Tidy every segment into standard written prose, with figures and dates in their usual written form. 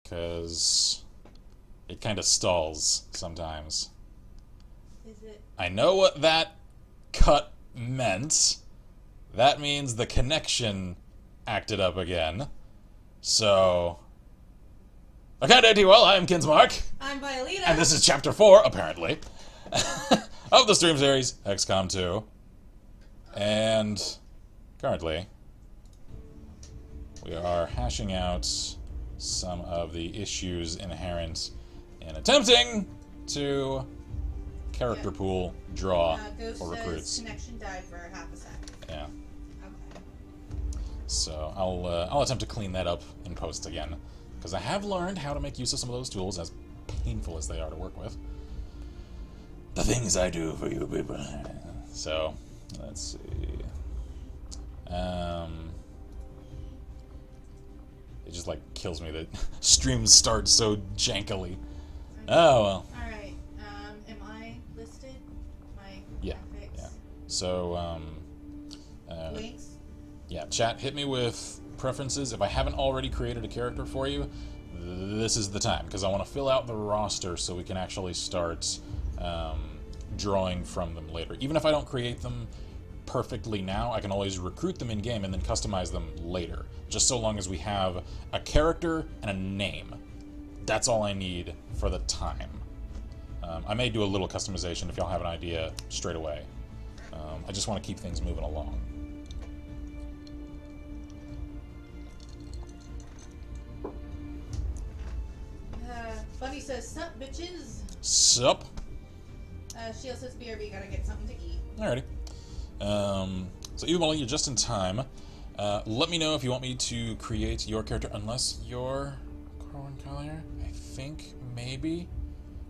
because it kind of stalls sometimes. Is it? I know what that cut meant. That means the connection acted up again. So... Okay, well, I'm Kinsmarck. I'm Violeta. And this is Chapter 4, apparently, of the stream series XCOM 2. And currently, we are hashing out some of the issues inherent in attempting to character pool draw Ghost for says recruits. connection died for half a second. Yeah. Okay. So I'll attempt to clean that up in post again, because I have learned how to make use of some of those tools, as painful as they are to work with. The things I do for you people. So let's see. It just like kills me that streams start so jankily. Oh well. Alright, am I listed? My Yeah, graphics? yeah. So, Links? yeah, chat, hit me with preferences. If I haven't already created a character for you, this is the time, because I want to fill out the roster so we can actually start drawing from them later. Even if I don't create them perfectly now, I can always recruit them in-game and then customize them later, just so long as we have a character and a name. That's all I need for the time. I may do a little customization if y'all have an idea straight away. I just want to keep things moving along. Bunny says, sup, bitches? Sup? Shield says, BRB, gotta get something to eat. Alrighty. So Evil, you're just in time. Let me know if you want me to create your character, unless you're Corwin Collier. I think maybe,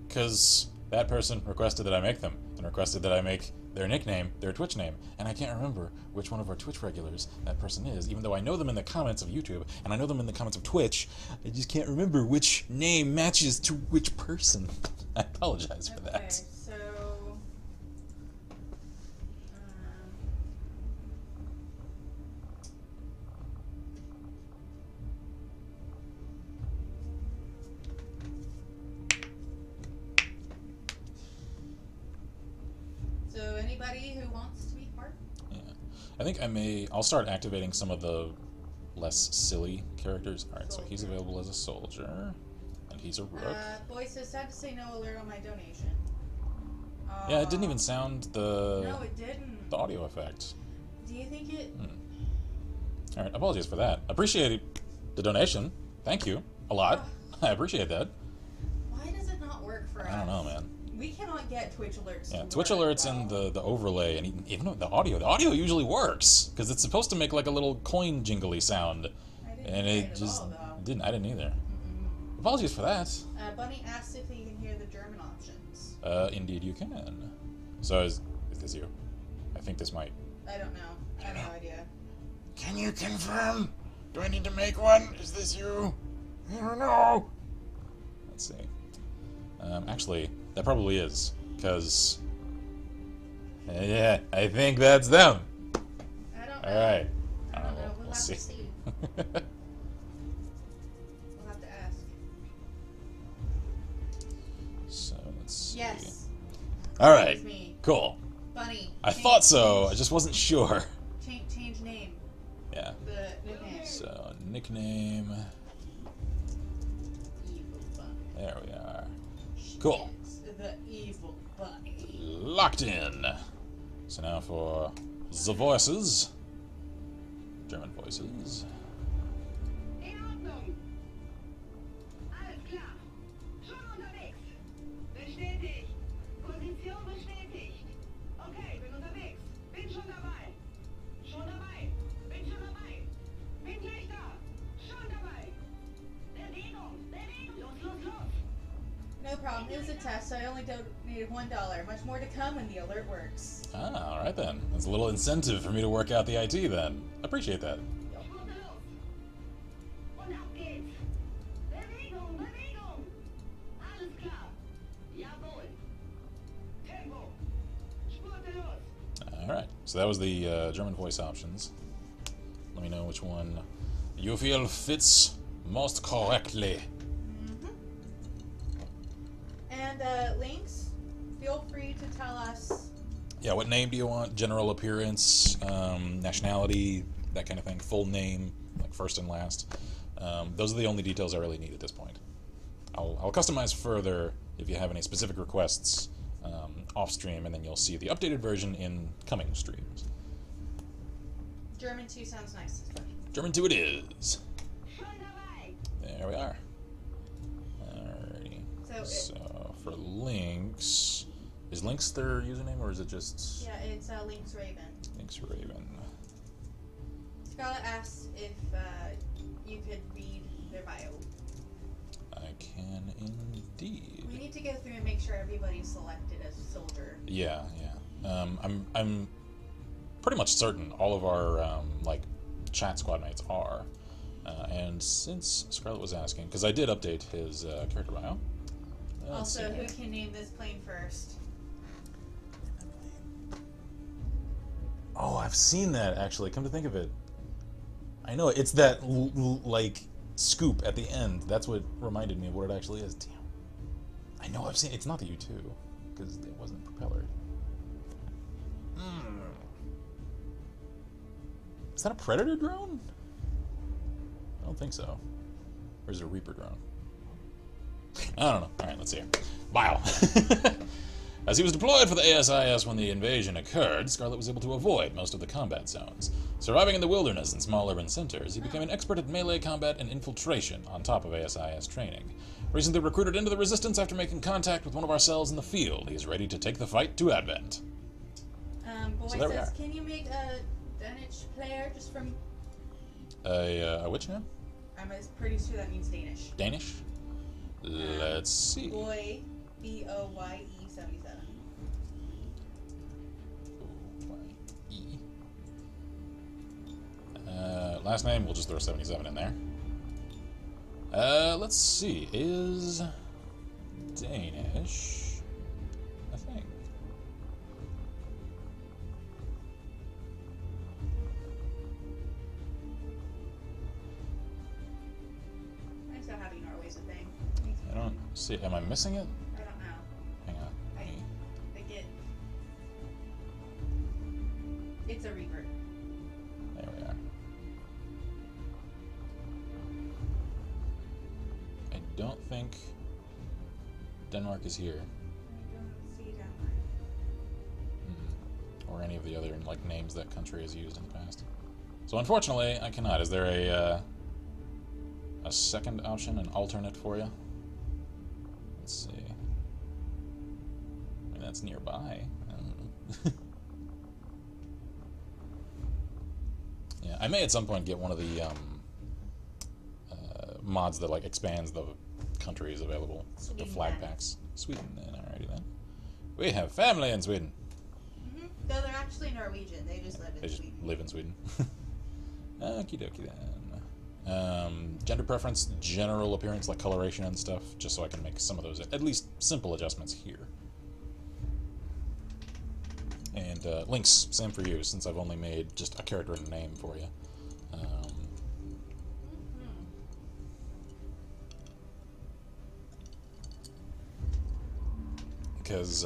because that person requested that I make them, and requested that I make their nickname their Twitch name, and I can't remember which one of our Twitch regulars that person is, even though I know them in the comments of YouTube, and I know them in the comments of Twitch. I just can't remember which name matches to which person. I apologize for that. So... So anybody who wants to be part? Yeah. I think I'll start activating some of the less silly characters. Alright, so he's available as a soldier, and he's a rook. Boy says, sad to say no alert on my donation. Yeah, it didn't even sound No, it didn't. the audio effect. Do you think it... Alright, apologies for that. Appreciate the donation. Thank you. A lot. I appreciate that. Why does it not work for us? I don't know, man. We cannot get Twitch alerts. Yeah, to Twitch work alerts well. and the overlay, and even the audio usually works, because it's supposed to make like a little coin jingly sound, and it just didn't. I didn't either. Apologies for that. Bunny asks if he can hear the German options. Indeed you can. So is this you? I think this might. I don't know. I have no idea. Can you confirm? Do I need to make one? Is this you? I don't know. Let's see. Actually, that probably is, because... yeah, I think that's them. I don't know. Alright. I don't know. We'll We'll have see. to see. We'll have to ask. So, let's see. Yes. Alright, It's me. cool. Bunny. I thought so, I just wasn't sure. Change name. Yeah. The nickname. So, nickname... Evil Bunny. There we are. Cool. It's the Evil Bunny. Locked in. So now for the voices. German voices. In Ordnung. Alles klar. Schon unterwegs. Bestätigt. Position bestätigt. Okay, bin unterwegs. Bin schon dabei. Schon dabei. Bin schon dabei. Bin gleich da. Schon dabei. Bewegung. Bewegung. Los. No problem. It was a test, so I only donated $1. Much more to come when the alert works. Ah, alright then. That's a little incentive for me to work out the IT then. Appreciate that. Spurte los. Und ab geht's. Bewegung. Alles klar. Jawohl. Tempo. Spurte los. Alright, so that was the German voice options. Let me know which one you feel fits most correctly. And links, feel free to tell us. Yeah, what name do you want? General appearance, nationality, that kind of thing. Full name, like first and last. Those are the only details I really need at this point. I'll customize further if you have any specific requests off stream, and then you'll see the updated version in coming streams. German 2 sounds nice. German 2 it is. There we are. Alrighty. So for links, is links their username or is it just? Yeah, it's Links Raven. Links Raven. Scarlett asks if you could read their bio. I can indeed. We need to go through and make sure everybody's selected as soldier. Yeah, yeah. I'm pretty much certain all of our like chat squad mates are. And since Scarlett was asking, because I did update his character bio. Also, who can name this plane first? Oh, I've seen that actually. Come to think of it, I know it's that like scoop at the end. That's what reminded me of what it actually is. Damn. I know I've seen. It's not the U2 because it wasn't propeller. Is that a Predator drone? I don't think so. Or is it a Reaper drone? I don't know. Alright, let's see here. Bio. As he was deployed for the ASIS when the invasion occurred, Scarlett was able to avoid most of the combat zones. Surviving in the wilderness and small urban centers, he became an expert at melee combat and infiltration on top of ASIS training. Recently recruited into the Resistance after making contact with one of our cells in the field, he is ready to take the fight to Advent. Boy So there we says, are. can you make a Danish player just from... A which now? I'm pretty sure that means Danish. Danish? Let's see. Boy, B-O-Y-E 77. O-Y-E. Last name, we'll just throw 77 in there. Let's see. Is Danish a thing? I'm so happy Norway's a thing. I don't see. Am I missing it? I don't know. Hang on. I get... It's a Reaper. There we are. I don't think Denmark is here. I don't see Denmark. Or any of the other like names that country has used in the past. So unfortunately, I cannot. Is there a second option, an alternate for you? Let's see. I mean, that's nearby. I don't know. Yeah, I may at some point get one of the mods that like expands the countries available, the flag packs. Sweden, then. Alrighty then. We have family in Sweden. No, they're actually Norwegian. They just live in They just Sweden. live in Sweden. Okie dokie then. Gender preference, general appearance, like coloration and stuff, just so I can make some of those at least simple adjustments here. And links, same for you, since I've only made just a character and a name for you. Because,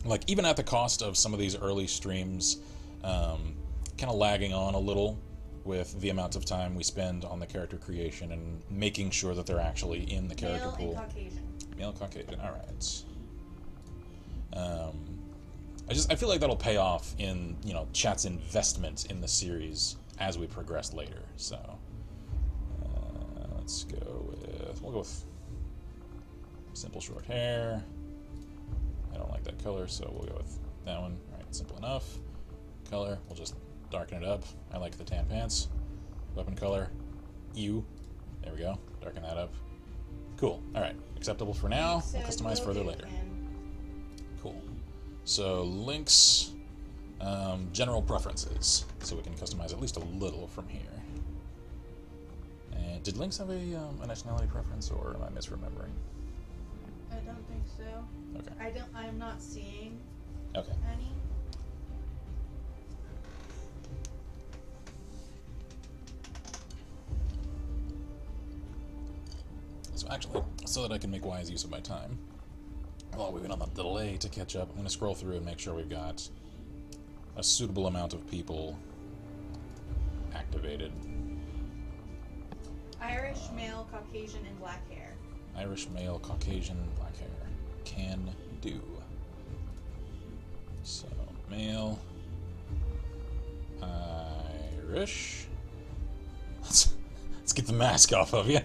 like, even at the cost of some of these early streams, kind of lagging on a little with the amount of time we spend on the character creation and making sure that they're actually in the character pool. Male and Caucasian. Male Caucasian, alright. I feel like that'll pay off in, you know, chat's investment in the series as we progress later, so let's go with, we'll go with simple short hair. I don't like that color, so we'll go with that one. Alright, simple enough. Color, we'll just darken it up. I like the tan pants. Weapon color, ew. There we go, darken that up. Cool, alright, acceptable for now. We'll customize further later. Cool. So, links, general preferences, so we can customize at least a little from here. And did links have a nationality preference, or am I misremembering? I don't think so. Okay. I'm not seeing Okay. any. So actually, so that I can make wise use of my time. While we've been on the delay to catch up, I'm going to scroll through and make sure we've got a suitable amount of people activated. Irish, male, Caucasian, and black hair. Irish, male, Caucasian, black hair. Can do. So, male, Irish. Let's get the mask off of you.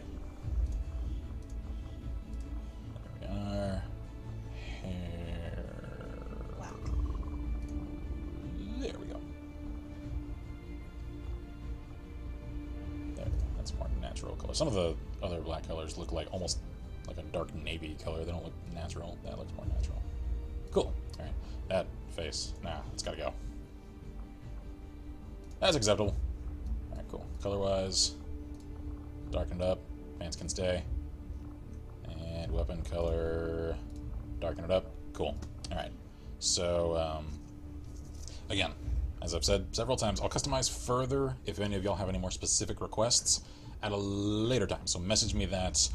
There we are. Hair. Black. There we go. There, that's more natural color. Some of the other black colors look like almost like a dark navy color. They don't look natural. That looks more natural. Cool. Alright. That face. Nah, it's gotta go. That's acceptable. Alright, cool. Color-wise, darkened up. Pants can stay. And weapon color, darken it up. Cool. Alright. So, again, as I've said several times, I'll customize further if any of y'all have any more specific requests at a later time. So message me that.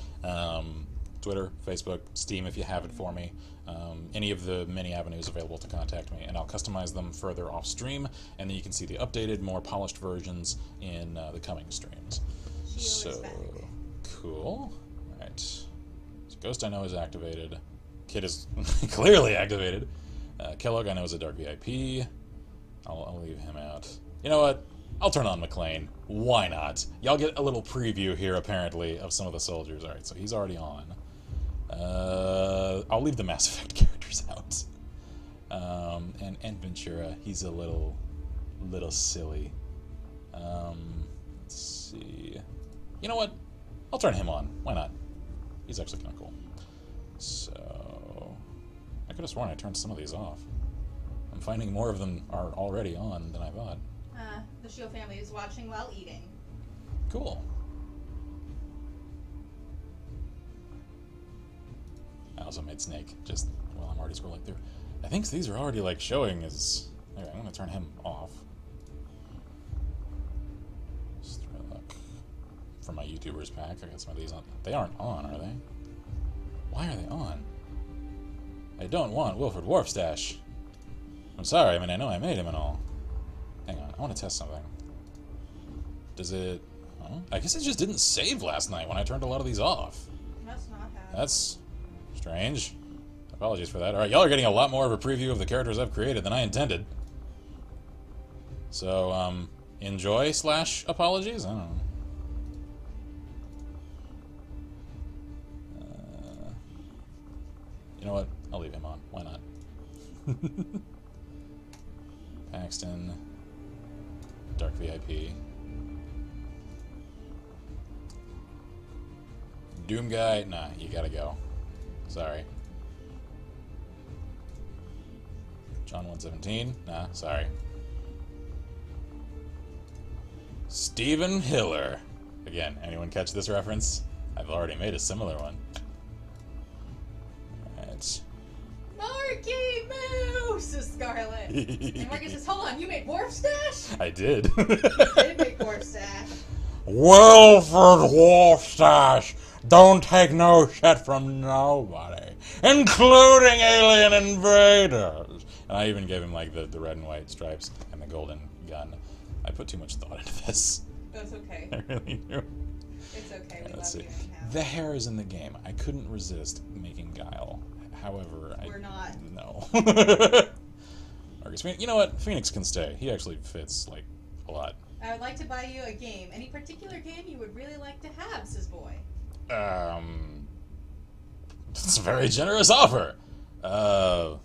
Twitter, Facebook, Steam if you have it for me. Any of the many avenues available to contact me, and I'll customize them further off stream, and then you can see the updated, more polished versions in the coming streams. So, cool. Alright. So Ghost I know is activated. Kid is clearly activated. Kellogg I know is a Dark VIP. I'll leave him out. You know what? I'll turn on McLean. Why not? Y'all get a little preview here, apparently, of some of the soldiers. Alright, so he's already on. I'll leave the Mass Effect characters out. And Ventura, he's a little silly. Let's see. You know what? I'll turn him on. Why not? He's actually kind of cool. So, I could have sworn I turned some of these off. I'm finding more of them are already on than I thought. The Shield family is watching while eating. Cool. I also made Snake, just while I'm already scrolling through. I think these are already, like, showing as... Anyway, I'm gonna turn him off. Just try to look for my YouTubers pack. I got some of these on. They aren't on, are they? Why are they on? I don't want Wilfred Warfstash. I'm sorry, I mean, I know I made him and all. Hang on, I want to test something. Does it... Oh, I guess it just didn't save last night when I turned a lot of these off. Must not have. That's strange. Apologies for that. Alright, y'all are getting a lot more of a preview of the characters I've created than I intended. So, enjoy / apologies? I don't know. You know what? I'll leave him on. Why not? Paxton. Dark VIP. Doom guy? Nah, you gotta go. Sorry. John 117? Nah, sorry. Stephen Hiller. Again, anyone catch this reference? I've already made a similar one. Alright. Marky Moose, says Scarlet. And Marky says, hold on, you made Warfstash? I did. You did make Warfstash. Wilfred Warfstash! Don't take no shit from nobody, including alien invaders. And I even gave him, like, the red and white stripes and the golden gun. I put too much thought into this. That's okay. I really do. It's okay, we Let's love see. you anyhow. The hair is in the game. I couldn't resist making Guile. However, We're not. No. Marcus Phoenix. You know what? Phoenix can stay. He actually fits, like, a lot. I would like to buy you a game. Any particular game you would really like to have, says Boy. It's a very generous offer. I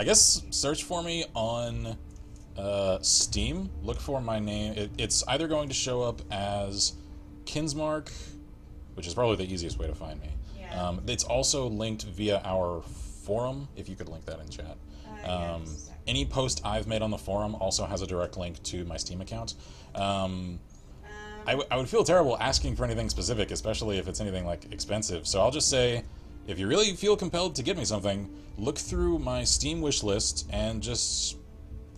guess search for me on Steam. Look for my name. It's either going to show up as Kinsmarck, which is probably the easiest way to find me. Yeah. It's also linked via our forum, if you could link that in chat. Yes. Any post I've made on the forum also has a direct link to my Steam account. I would feel terrible asking for anything specific, especially if it's anything, like, expensive. So I'll just say, if you really feel compelled to get me something, look through my Steam wish list and just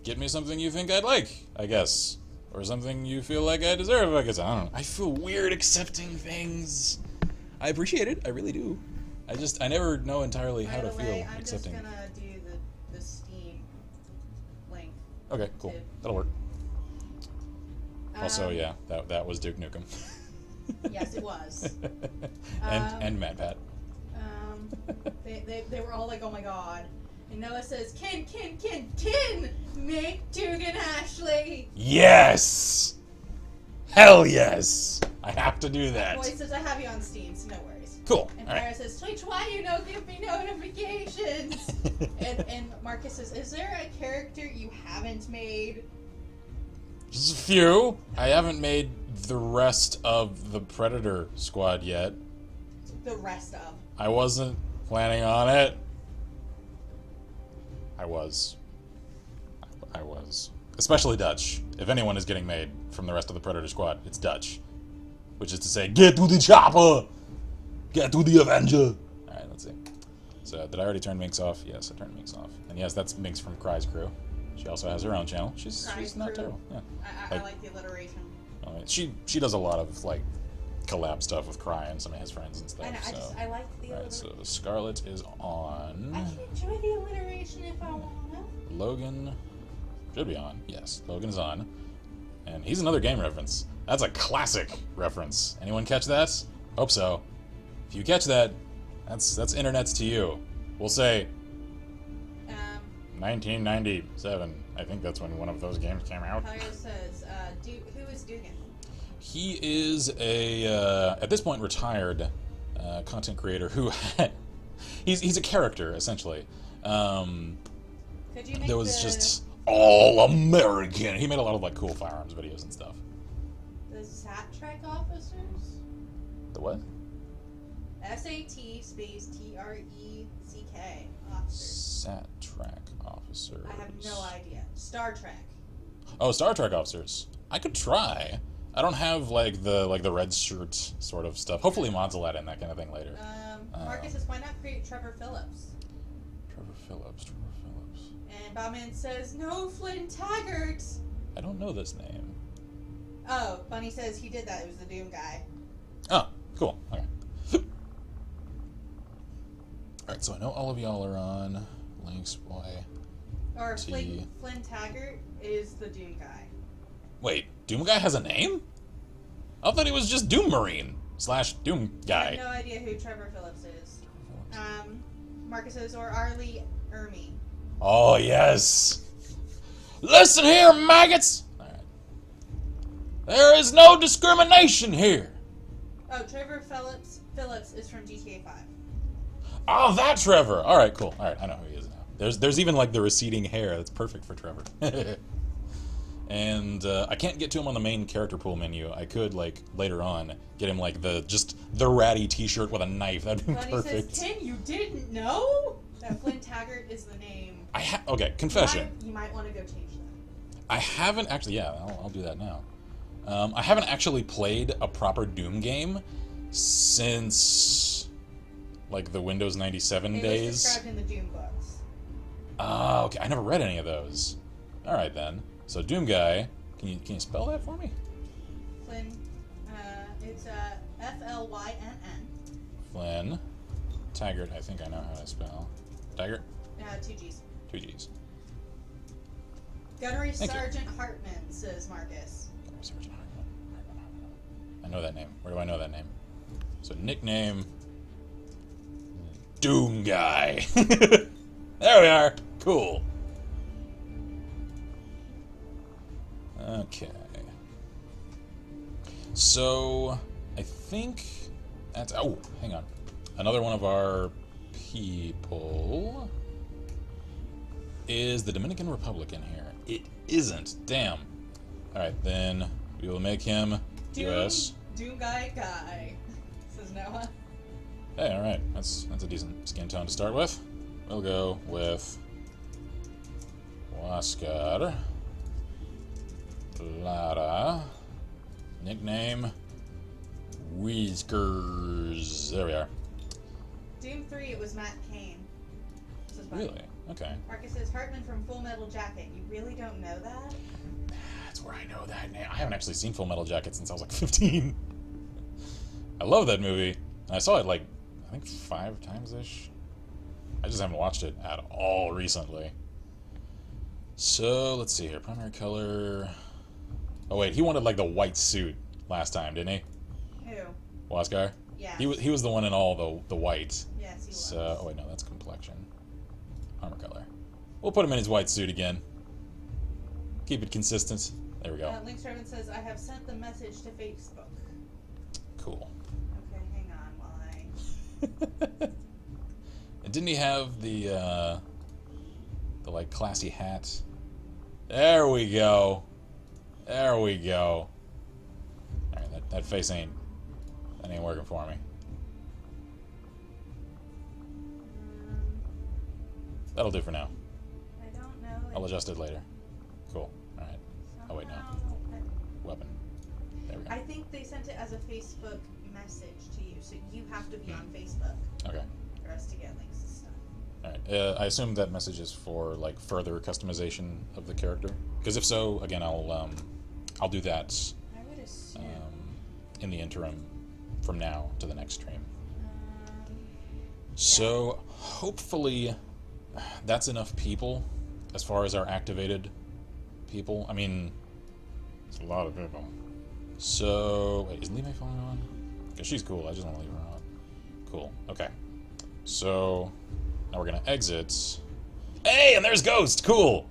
get me something you think I'd like, I guess. Or something you feel like I deserve, I guess. I don't know. I feel weird accepting things. I appreciate it. I really do. I never know entirely how to feel accepting. I'm just gonna do the Steam link. Okay, cool. That'll work. Also, yeah, that was Duke Nukem. Yes, it was. and Mad Pat. They were all like, oh my god. And Noah says, Kin, make Duke and Ashley. Yes! Hell yes! I have to do that. Boy says, I have you on Steam, so no worries. Cool. And All Tyra right. says, Twitch, why you don't give me notifications? and Marcus says, is there a character you haven't made? Just a few. I haven't made the rest of the Predator squad yet. The rest of. I wasn't planning on it. I was. Especially Dutch. If anyone is getting made from the rest of the Predator squad, it's Dutch. Which is to say, get to the chopper! Get to the Avenger! Alright, let's see. So, did I already turn Minx off? Yes, I turned Minx off. And yes, that's Minx from Cry's crew. She also has her own channel. She's not terrible. Yeah. I like the alliteration. She does a lot of, like, collab stuff with Cry and some of his friends and stuff. I like the alliteration. Alright, so Scarlet is on. I can enjoy the alliteration if I want to. Logan should be on. Yes, Logan is on. And he's another game reference. That's a classic reference. Anyone catch that? Hope so. If you catch that, that's internets to you. We'll say 1997. I think that's when one of those games came out. Tyler says, who is Dugan? He is a at this point retired content creator who he's a character essentially. Could you make That was just all American. He made a lot of like cool firearms videos and stuff. the SAT track officers? The what? SAT space TRECK officers. Sat Track officers. I have no idea. Star Trek. Oh, Star Trek officers. I could try. I don't have like the red shirt sort of stuff. Hopefully mods will add in that kind of thing later. Marcus says, why not create Trevor Phillips? Trevor Phillips. And Bowman says, no, Flynn Taggart. I don't know this name. Oh, Bunny says he did that. It was the Doom guy. Oh, cool. Okay. Alright, so I know all of y'all are on. Lynx Boy. Or T. Flynn Taggart is the Doom guy. Wait, Doom Guy has a name? I thought he was just Doom Marine / Doom I Guy. have no idea who Trevor Phillips is. Marcus says, or Arlie Ermy. Oh, yes. Listen here, maggots. Alright. There is no discrimination here. Oh, Trevor Phillips is from GTA 5. Oh, that Trevor. Alright, cool. Alright, I know who he is now. There's even like the receding hair. That's perfect for Trevor. And I can't get to him on the main character pool menu. I could, like, later on, get him, like, the ratty t-shirt with a knife. That'd be Bunny perfect. says, Tim, you didn't know? That Flynn Taggart is the name. Okay, confession. You might want to go change that. I haven't actually, yeah, I'll do that now. I haven't actually played a proper Doom game since, like, the Windows 97 It days. was described in the Doom books. Oh, okay, I never read any of those. Alright, then. So, Doom Guy, can you spell that for me? Flynn, it's Flynn. Flynn. Taggart, I think I know how to spell. Taggart? 2 G's. 2 G's. Gunnery Thank you. Sergeant Hartman, says Marcus. Sergeant Hartman. I know that name. Where do I know that name? So, nickname... Doom Guy. There we are. Cool. Okay. So, I think that's... Oh, hang on. Another one of our people is the Dominican Republic in here. It isn't. Damn. Alright, then we will make him US. Doom guy, says Noah. Hey, alright. That's a decent skin tone to start with. We'll go with Oscar Lara. Nickname Whiskers. There we are. Doom 3, it was Matt Kane. Says Bunny. Really? Okay. Marcus says Hartman from Full Metal Jacket. You really don't know that? where I know that name. I haven't actually seen Full Metal Jacket since I was like 15. I love that movie. And I saw it like, I think 5 times-ish. I just haven't watched it at all recently. So, let's see here. Primary color... Oh wait, he wanted like the white suit last time, didn't he? Who? Waskar? Yeah. He was the one in all the white. Yes, he was. So, oh wait, no, that's complexion. Armor color. We'll put him in his white suit again. Keep it consistent. There we go. Link Servant says, I have sent the message to Facebook. Cool. Okay, hang on while I... And didn't he have the like classy hat? There we go. There we go. Alright, that face ain't working for me. That'll do for now. I don't know. I'll adjust it later. Cool. Alright. Oh wait, no. Weapon. There we go. I think they sent it as a Facebook message to you, so you have to be on Facebook Okay. for us to get links and stuff. Alright. I assume that message is for like further customization of the character. Because if so, again, I'll do that I would assume. in the interim from now to the next stream. So hopefully that's enough people as far as our activated people. I mean, it's a lot of people. So, wait, is Lime falling on? Because she's cool, I just want to leave her on. Cool, okay. So, now we're going to exit. Hey, and there's Ghost! Cool!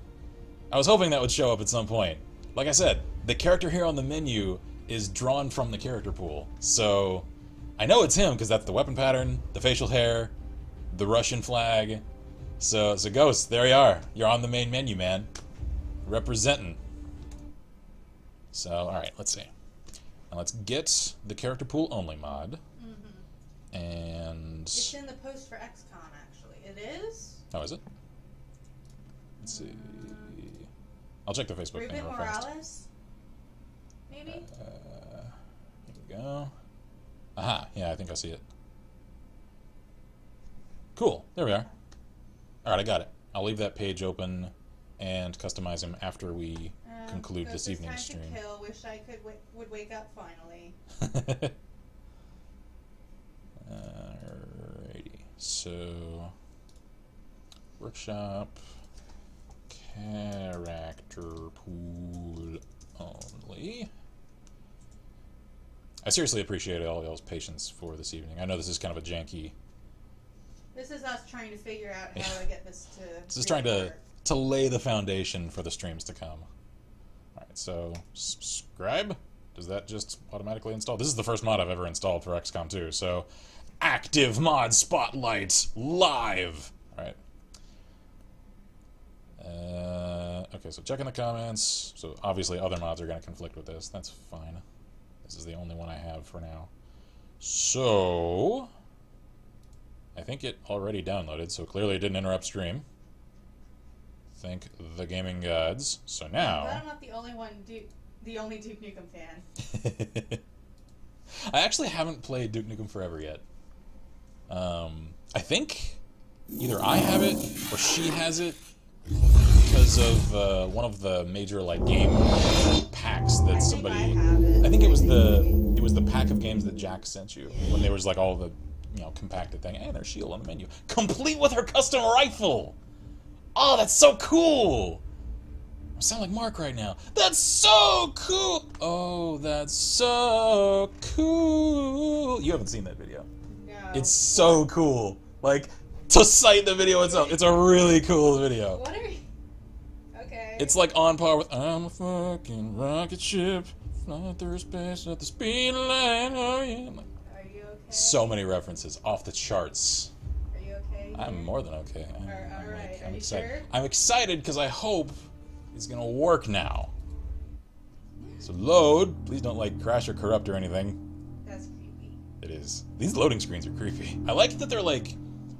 I was hoping that would show up at some point. Like I said, the character here on the menu is drawn from the character pool. So, I know it's him because that's the weapon pattern, the facial hair, the Russian flag. So Ghost, there you are. You're on the main menu, man. Representing. So, alright, let's see. Now let's get the character pool only mod. Mm-hmm. And... It's in the post for XCOM, actually. It is? Oh, is it? Let's see. I'll check the Facebook thing Ruben real fast. Morales? Maybe? Here we go. Aha, yeah, I think I see it. Cool, there we are. Alright, I got it. I'll leave that page open and customize him after we conclude this evening's stream. Time to kill. Wish I would wake up finally. Alrighty, so workshop character pool only. I seriously appreciate all y'all's patience for this evening. I know this is kind of a janky. This is us trying to figure out how to get this to. This is trying to lay the foundation for the streams to come. Alright, so subscribe. Does that just automatically install? This is the first mod I've ever installed for XCOM 2, so active mod spotlight live. Alright. Okay, so checking the comments. So obviously other mods are going to conflict with this. That's fine. This is the only one I have for now. So I think it already downloaded, so clearly it didn't interrupt stream. Thank the gaming gods. So now... But I'm not the only one, the only Duke Nukem fan. I actually haven't played Duke Nukem Forever yet. I think either I have it or she has it because of one of the major like game packs that somebody... I think it was the pack of games that Jack sent you when there was like all the compacted thing. Hey, there's Shield on the menu. Complete with her custom rifle! Oh, that's so cool! I sound like Mark right now. That's so cool! Oh, that's so cool! You haven't seen that video. No. It's so cool. Like, to cite the video itself, it's a really cool video. What are you... Okay. It's like on par with I'm a fucking rocket ship, flying through space at the speed of light. Oh yeah. Like, are you okay? so many references off the charts. Are you okay? I'm more than okay. Alright, are you excited. sure? I'm excited because I hope it's gonna work now. So load. Please don't like crash or corrupt or anything. That's creepy. It is. These loading screens are creepy. I like that they're like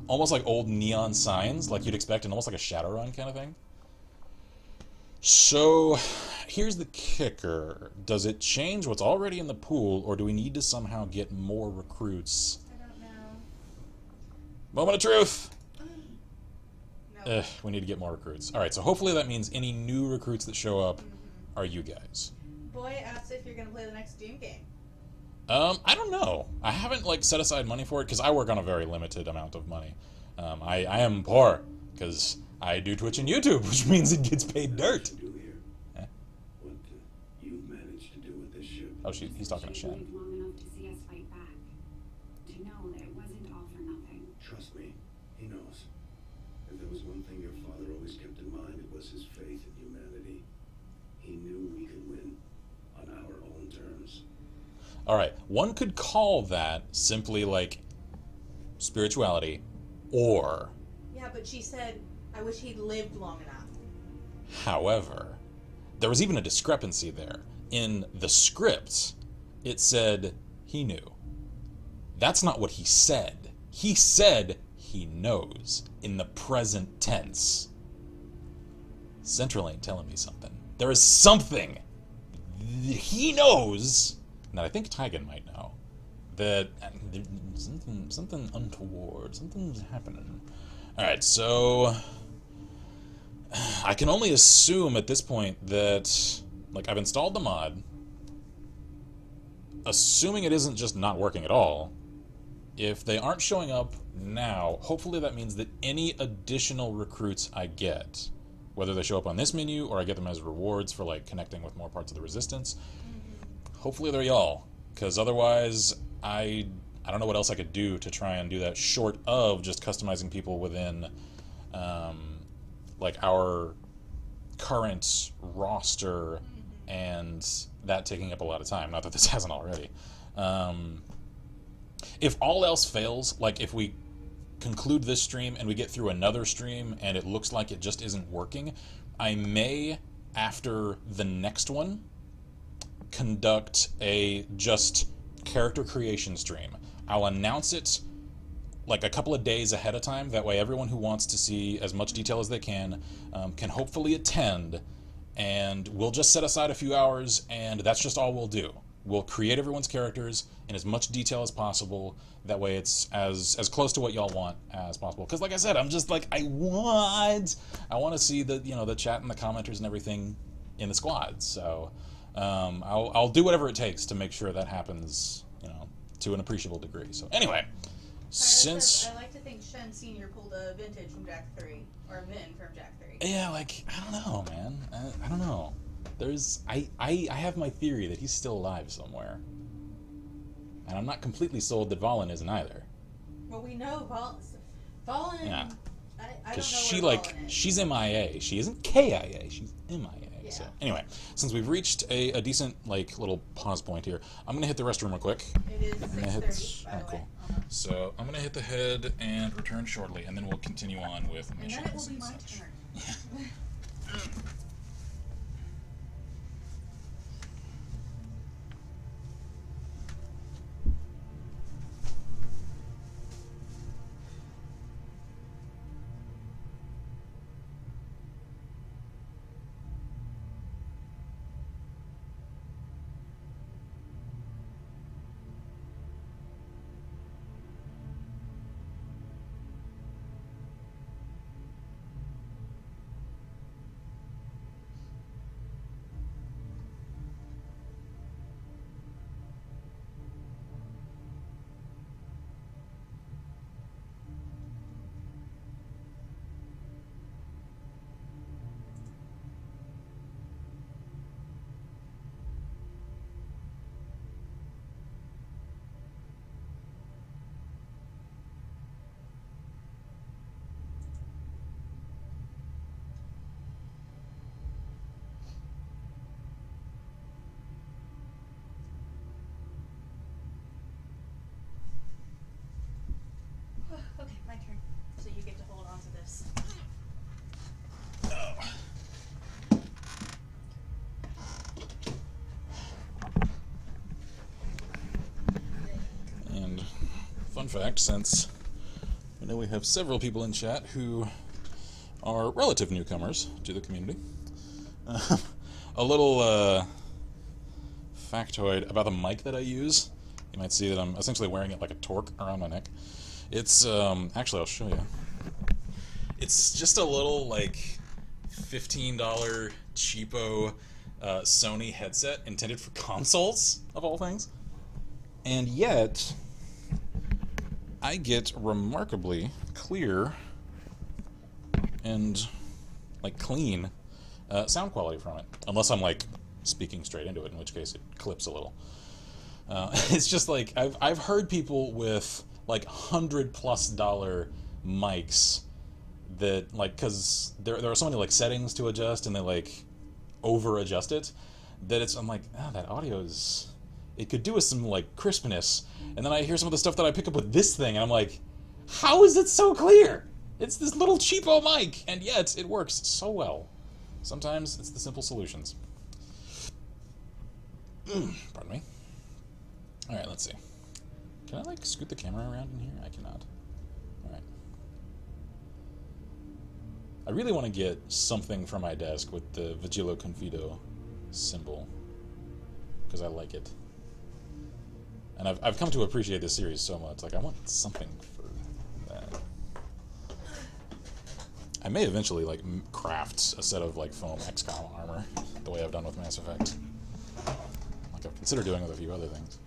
almost like old neon signs, like you'd expect in almost like a Shadowrun kind of thing. So here's the kicker. Does it change what's already in the pool, or do we need to somehow get more recruits? I don't know. Moment of truth! No. We need to get more recruits. Alright, so hopefully that means any new recruits that show up are you guys? Boy asked if you're gonna play the next Doom game. I don't know. I haven't like set aside money for it because I work on a very limited amount of money. I am poor because I do Twitch and YouTube, which means it gets paid dirt. Eh? What you've managed to do with this ship. Oh, he's talking to Shen. Waited long enough to see us fight back. To know that it wasn't all for nothing. Trust me, he knows. If there was one thing your father always kept in mind, it was his faith in humanity. He knew we could win on our own terms. Alright, one could call that simply like spirituality, or... Yeah, but she said, I wish he'd lived long enough. However, there was even a discrepancy there. In the script, it said he knew. That's not what he said. He said he knows in the present tense. Central ain't telling me something. There is something he knows that I think Tygan might know. That something untoward, something's happening. Alright, so I can only assume at this point that, like, I've installed the mod, assuming it isn't just not working at all. If they aren't showing up now, hopefully that means that any additional recruits I get, whether they show up on this menu or I get them as rewards for, like, connecting with more parts of the Resistance, hopefully they're y'all, because otherwise I don't know what else I could do to try and do that short of just customizing people within like our current roster and that taking up a lot of time. Not that this hasn't already. If all else fails, like if we conclude this stream and we get through another stream and it looks like it just isn't working, I may, after the next one, conduct a just character creation stream. I'll announce it like a couple of days ahead of time. That way everyone who wants to see as much detail as they can hopefully attend, and we'll just set aside a few hours and that's just all we'll do. We'll create everyone's characters in as much detail as possible. That way it's as close to what y'all want as possible. Because like I said, I'm just like, I want to see the, you know, the chat and the commenters and everything in the squad. So I'll do whatever it takes to make sure that happens, you know, to an appreciable degree. So anyway, since I like to think Shen Senior pulled a vintage from Jack 3 or Vin from Jack 3. yeah, like I don't know, man. I don't know. There's I have my theory that he's still alive somewhere, and I'm not completely sold that Valen isn't either. Well, we know Valen. Yeah. I don't know Because where she Valen is. she's MIA. She isn't KIA. She's MIA. Yeah. So anyway, since we've reached a decent like little pause point here, I'm gonna hit the restroom real quick. It is I'm gonna 6:30, by the way. cool. So I'm gonna hit the head and return shortly, and then we'll continue on with And missions then it will be and my such. turn. Okay, my turn. So you get to hold on to this. And fun fact, since we know we have several people in chat who are relative newcomers to the community, a little factoid about the mic that I use. You might see that I'm essentially wearing it like a torque around my neck. It's, actually I'll show you. It's just a little, like, $15 cheapo Sony headset intended for consoles, of all things. And yet, I get remarkably clear and, like, clean sound quality from it. Unless I'm, like, speaking straight into it, in which case it clips a little. It's just like, I've heard people with, like, $100+ mics that, like, because there are so many, like, settings to adjust, and they, like, over-adjust it, that I'm like, that audio is... It could do with some, like, crispness. And then I hear some of the stuff that I pick up with this thing, and I'm like, how is it so clear? It's this little cheapo mic, and yet it works so well. Sometimes it's the simple solutions. Pardon me. Alright, let's see. Can I, like, scoot the camera around in here? I cannot. Alright. I really want to get something for my desk with the Vigilo Confido symbol, because I like it. And I've come to appreciate this series so much. Like, I want something for that. I may eventually, like, craft a set of, like, foam XCOM armor, the way I've done with Mass Effect. Like, I've considered doing with a few other things.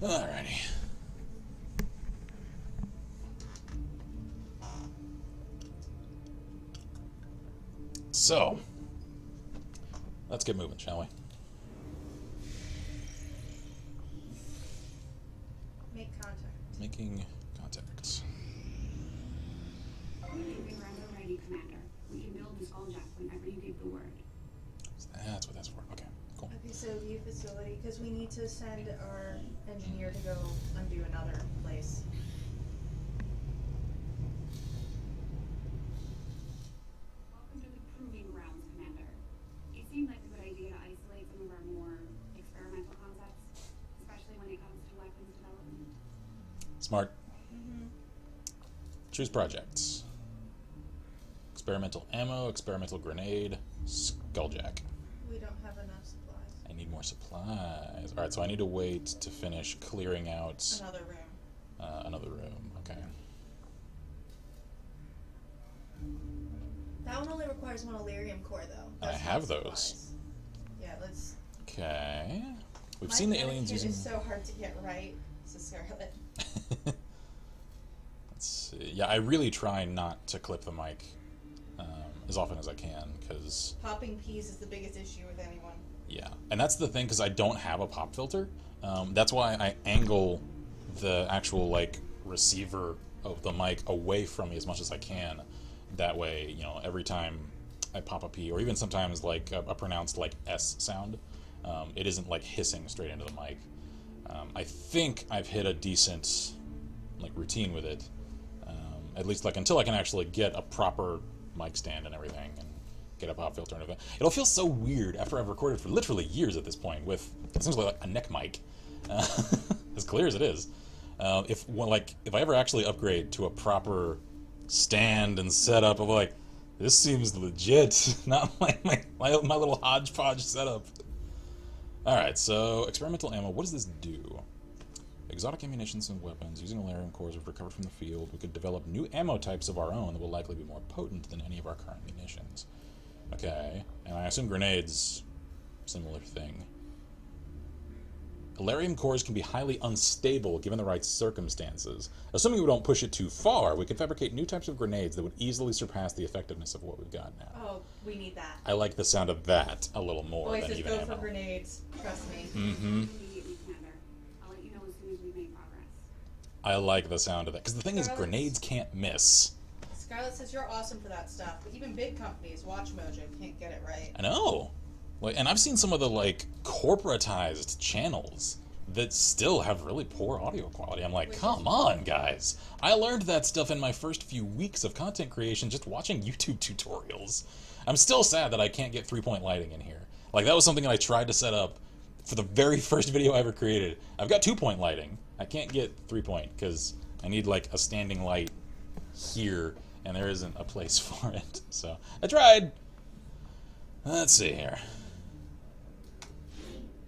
Alrighty. So, let's get moving, shall we? Make contact. Making contacts. Keeping rounds ready, Commander. We can build the skulljack whenever you give the word. That's what that's for. Okay, cool. Okay, so view facility, because we need to send our engineer to go undo another place. Welcome to the proving grounds, Commander. It seemed like a good idea to isolate some of our more experimental concepts, especially when it comes to weapons development. Smart. Choose projects. Experimental ammo, experimental grenade, skulljack. We don't have enough supplies. I need more supplies. Alright, so I need to wait to finish clearing out Another room. another room. Okay. That one only requires one Illyrium core, though. I That's have not those. supplies. Yeah, let's... Okay. We've My seen the medikit aliens using... is so hard to get right. So Scarlet. Let's see. Yeah, I really try not to clip the mic as often as I can, because... Popping peas is the biggest issue with anyone. Yeah, and that's the thing, because I don't have a pop filter. That's why I angle the actual, like, receiver of the mic away from me as much as I can. That way, you know, every time I pop a P, or even sometimes, like, a pronounced, like, S sound, it isn't, like, hissing straight into the mic. I think I've hit a decent, like, routine with it. At least, like, until I can actually get a proper mic stand and everything, and get a pop filter and everything. It'll feel so weird after I've recorded for literally years at this point with essentially like a neck mic, as clear as it is. If I ever actually upgrade to a proper stand and setup, of like, this seems legit, not like my little hodgepodge setup. All right, so experimental ammo. What does this do? Exotic ammunitions and weapons. Using Illyrium cores we've recovered from the field, we could develop new ammo types of our own that will likely be more potent than any of our current munitions. Okay, and I assume grenades, similar thing. Illyrium cores can be highly unstable given the right circumstances. Assuming we don't push it too far, we could fabricate new types of grenades that would easily surpass the effectiveness of what we've got now. Oh, we need that. I like the sound of that a little more Boys, than just even go ammo. for grenades. Trust me. Mm-hmm. Immediately, Commander. I'll let you know as soon as we make progress. I like the sound of that. Because the thing is, Scarlet? grenades can't miss. Scarlet says you're awesome for that stuff, but even big companies, Watch Mojo, can't get it right. I know. Like, and I've seen some of the, like, corporatized channels that still have really poor audio quality. I'm like, come on, guys. I learned that stuff in my first few weeks of content creation just watching YouTube tutorials. I'm still sad that I can't get 3-point lighting in here. Like, that was something that I tried to set up for the very first video I ever created. I've got 2-point lighting. I can't get 3-point because I need, like, a standing light here, and there isn't a place for it. So, I tried. Let's see here.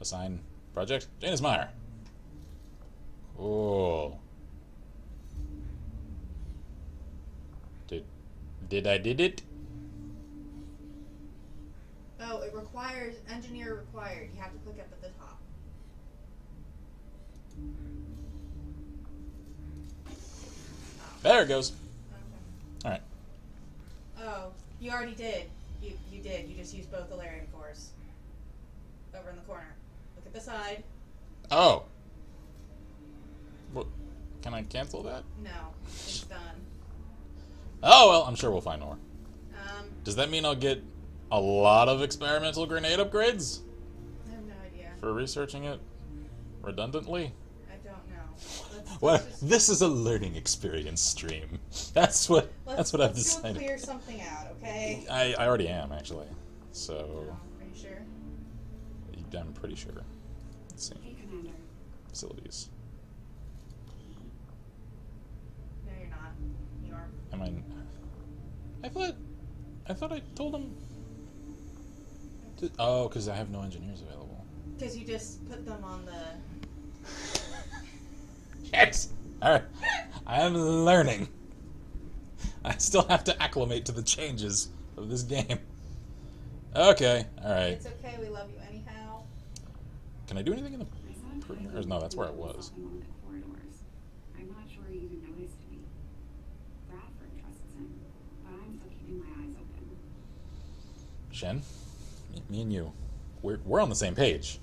Assign project. Janus Meyer. Cool. Did I did it? Oh, it requires requires engineer required. You have to click up at the top. There it goes. Okay. All right. Oh, you already did. You did. You just used both the Larian cores. Over in the corner. Look at the side. Oh. What? Can I cancel that? No, it's done. Oh well, I'm sure we'll find more. Um, Does that mean I'll get a lot of experimental grenade upgrades I have no idea. for researching it redundantly? I don't know. Well, Let's this is a learning experience stream. That's what I've let's go decided. clear something out, okay? I already am actually. So Are you sure? I'm pretty sure. Let's see. Hey, Commander. Facilities. No, you're not. You are. Am I? I thought I told him. Oh, because I have no engineers available. Because you just put them on the. Yes. All right. I am learning. I still have to acclimate to the changes of this game. Okay. All right. It's okay. We love you anyhow. Can I do anything in the? I saw a Or tiger no, that's where it moving was. in one of the corridors. I'm not sure he even noticed me. Bradford trusts him, but I'm still keeping my eyes open. Shen, me and you, we're on the same page.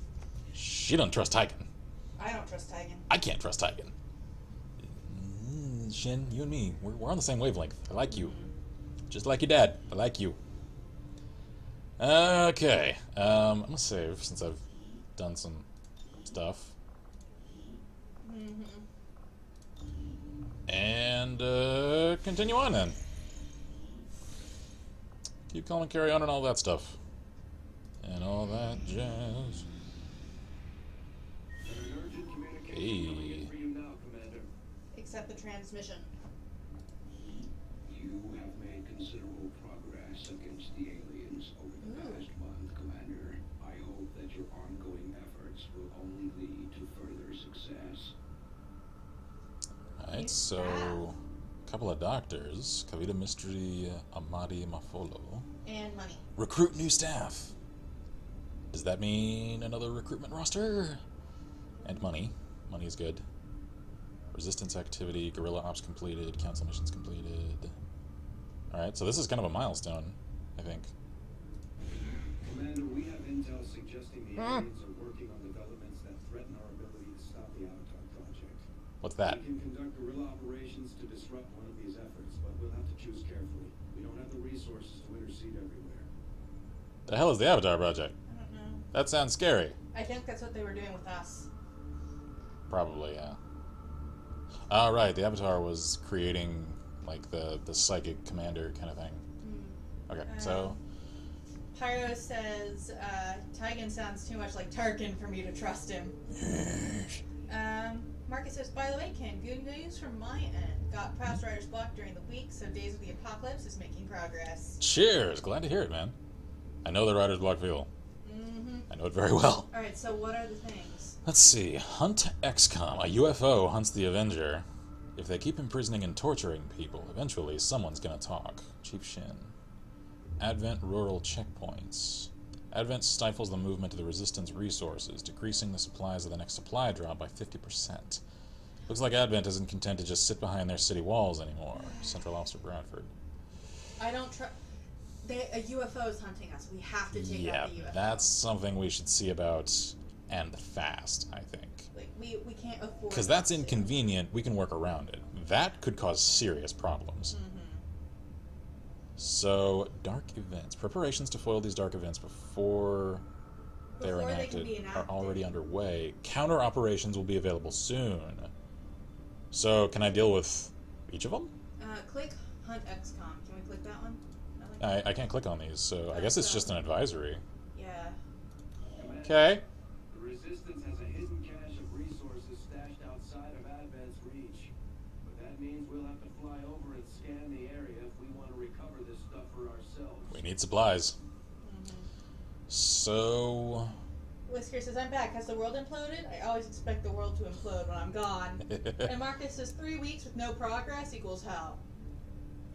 She doesn't trust Tygan. I don't trust Tigan. I can't trust Tygan. Shen, you and me, we're on the same wavelength. I like you. Just like your dad. I like you. Okay. I'm gonna save since I've done some stuff. And continue on then. Keep calm and carry on and all that stuff. And all that jazz. An urgent communication Hey. coming in for you now, Commander. Except the transmission. You have made considerable progress against the aliens over the past month, Commander. I hope that your ongoing efforts will only lead to further success. Alright, so a couple of doctors. Kavita Mystery, Amadi Mafolo. And money. Recruit new staff. Does that mean another recruitment roster? And money. Money is good. Resistance activity, guerrilla ops completed, council missions completed. Alright, so this is kind of a milestone, I think. Commander, we have intel suggesting the aliens are working on developments that threaten our ability to stop the Avatar project. What's that? We can conduct guerrilla operations to disrupt one of these efforts, but we'll have to choose carefully. We don't have the resources to intercede everywhere. The hell is the Avatar Project? I don't know. That sounds scary. I think that's what they were doing with us. Probably, yeah. Right, the Avatar was creating, like, the psychic commander kind of thing. Okay, so... Pyro says, Tygan sounds too much like Tarkin for me to trust him. Marcus says, by the way, Ken, good news from my end. Got past Rider's Block during the week, so Days of the Apocalypse is making progress. Cheers! Glad to hear it, man. I know the Writer's Block feel. I know it very well. Alright, so what are the things? Let's see. Hunt XCOM. A UFO hunts the Avenger. If they keep imprisoning and torturing people, eventually someone's gonna talk. Chief Shin. Advent rural checkpoints. Advent stifles the movement of the Resistance resources, decreasing the supplies of the next supply drop by 50%. Looks like Advent isn't content to just sit behind their city walls anymore. Central Officer Bradford. I don't trust... A UFO is hunting us. We have to take out the UFO. That's something we should see about, and fast, I think. Like, we can't afford... Because that's not to. inconvenient, we can work around it. That could cause serious problems. So, dark events. Preparations to foil these dark events before they're Before they enacted, can be are enacted. already underway. Counter operations will be available soon. So, can I deal with each of them? Click Hunt XCOM. Can we click that one? I can't click on these, so I guess it's just an advisory. Yeah. Commander, Okay. the Resistance has a hidden cache of resources stashed outside of Advent's reach. But that means we'll have to fly over and scan the area if we want to recover this stuff for ourselves. We need supplies. So... Whisker says, I'm back. Has the world imploded? I always expect the world to implode when I'm gone. And Marcus says, 3 weeks with no progress equals hell.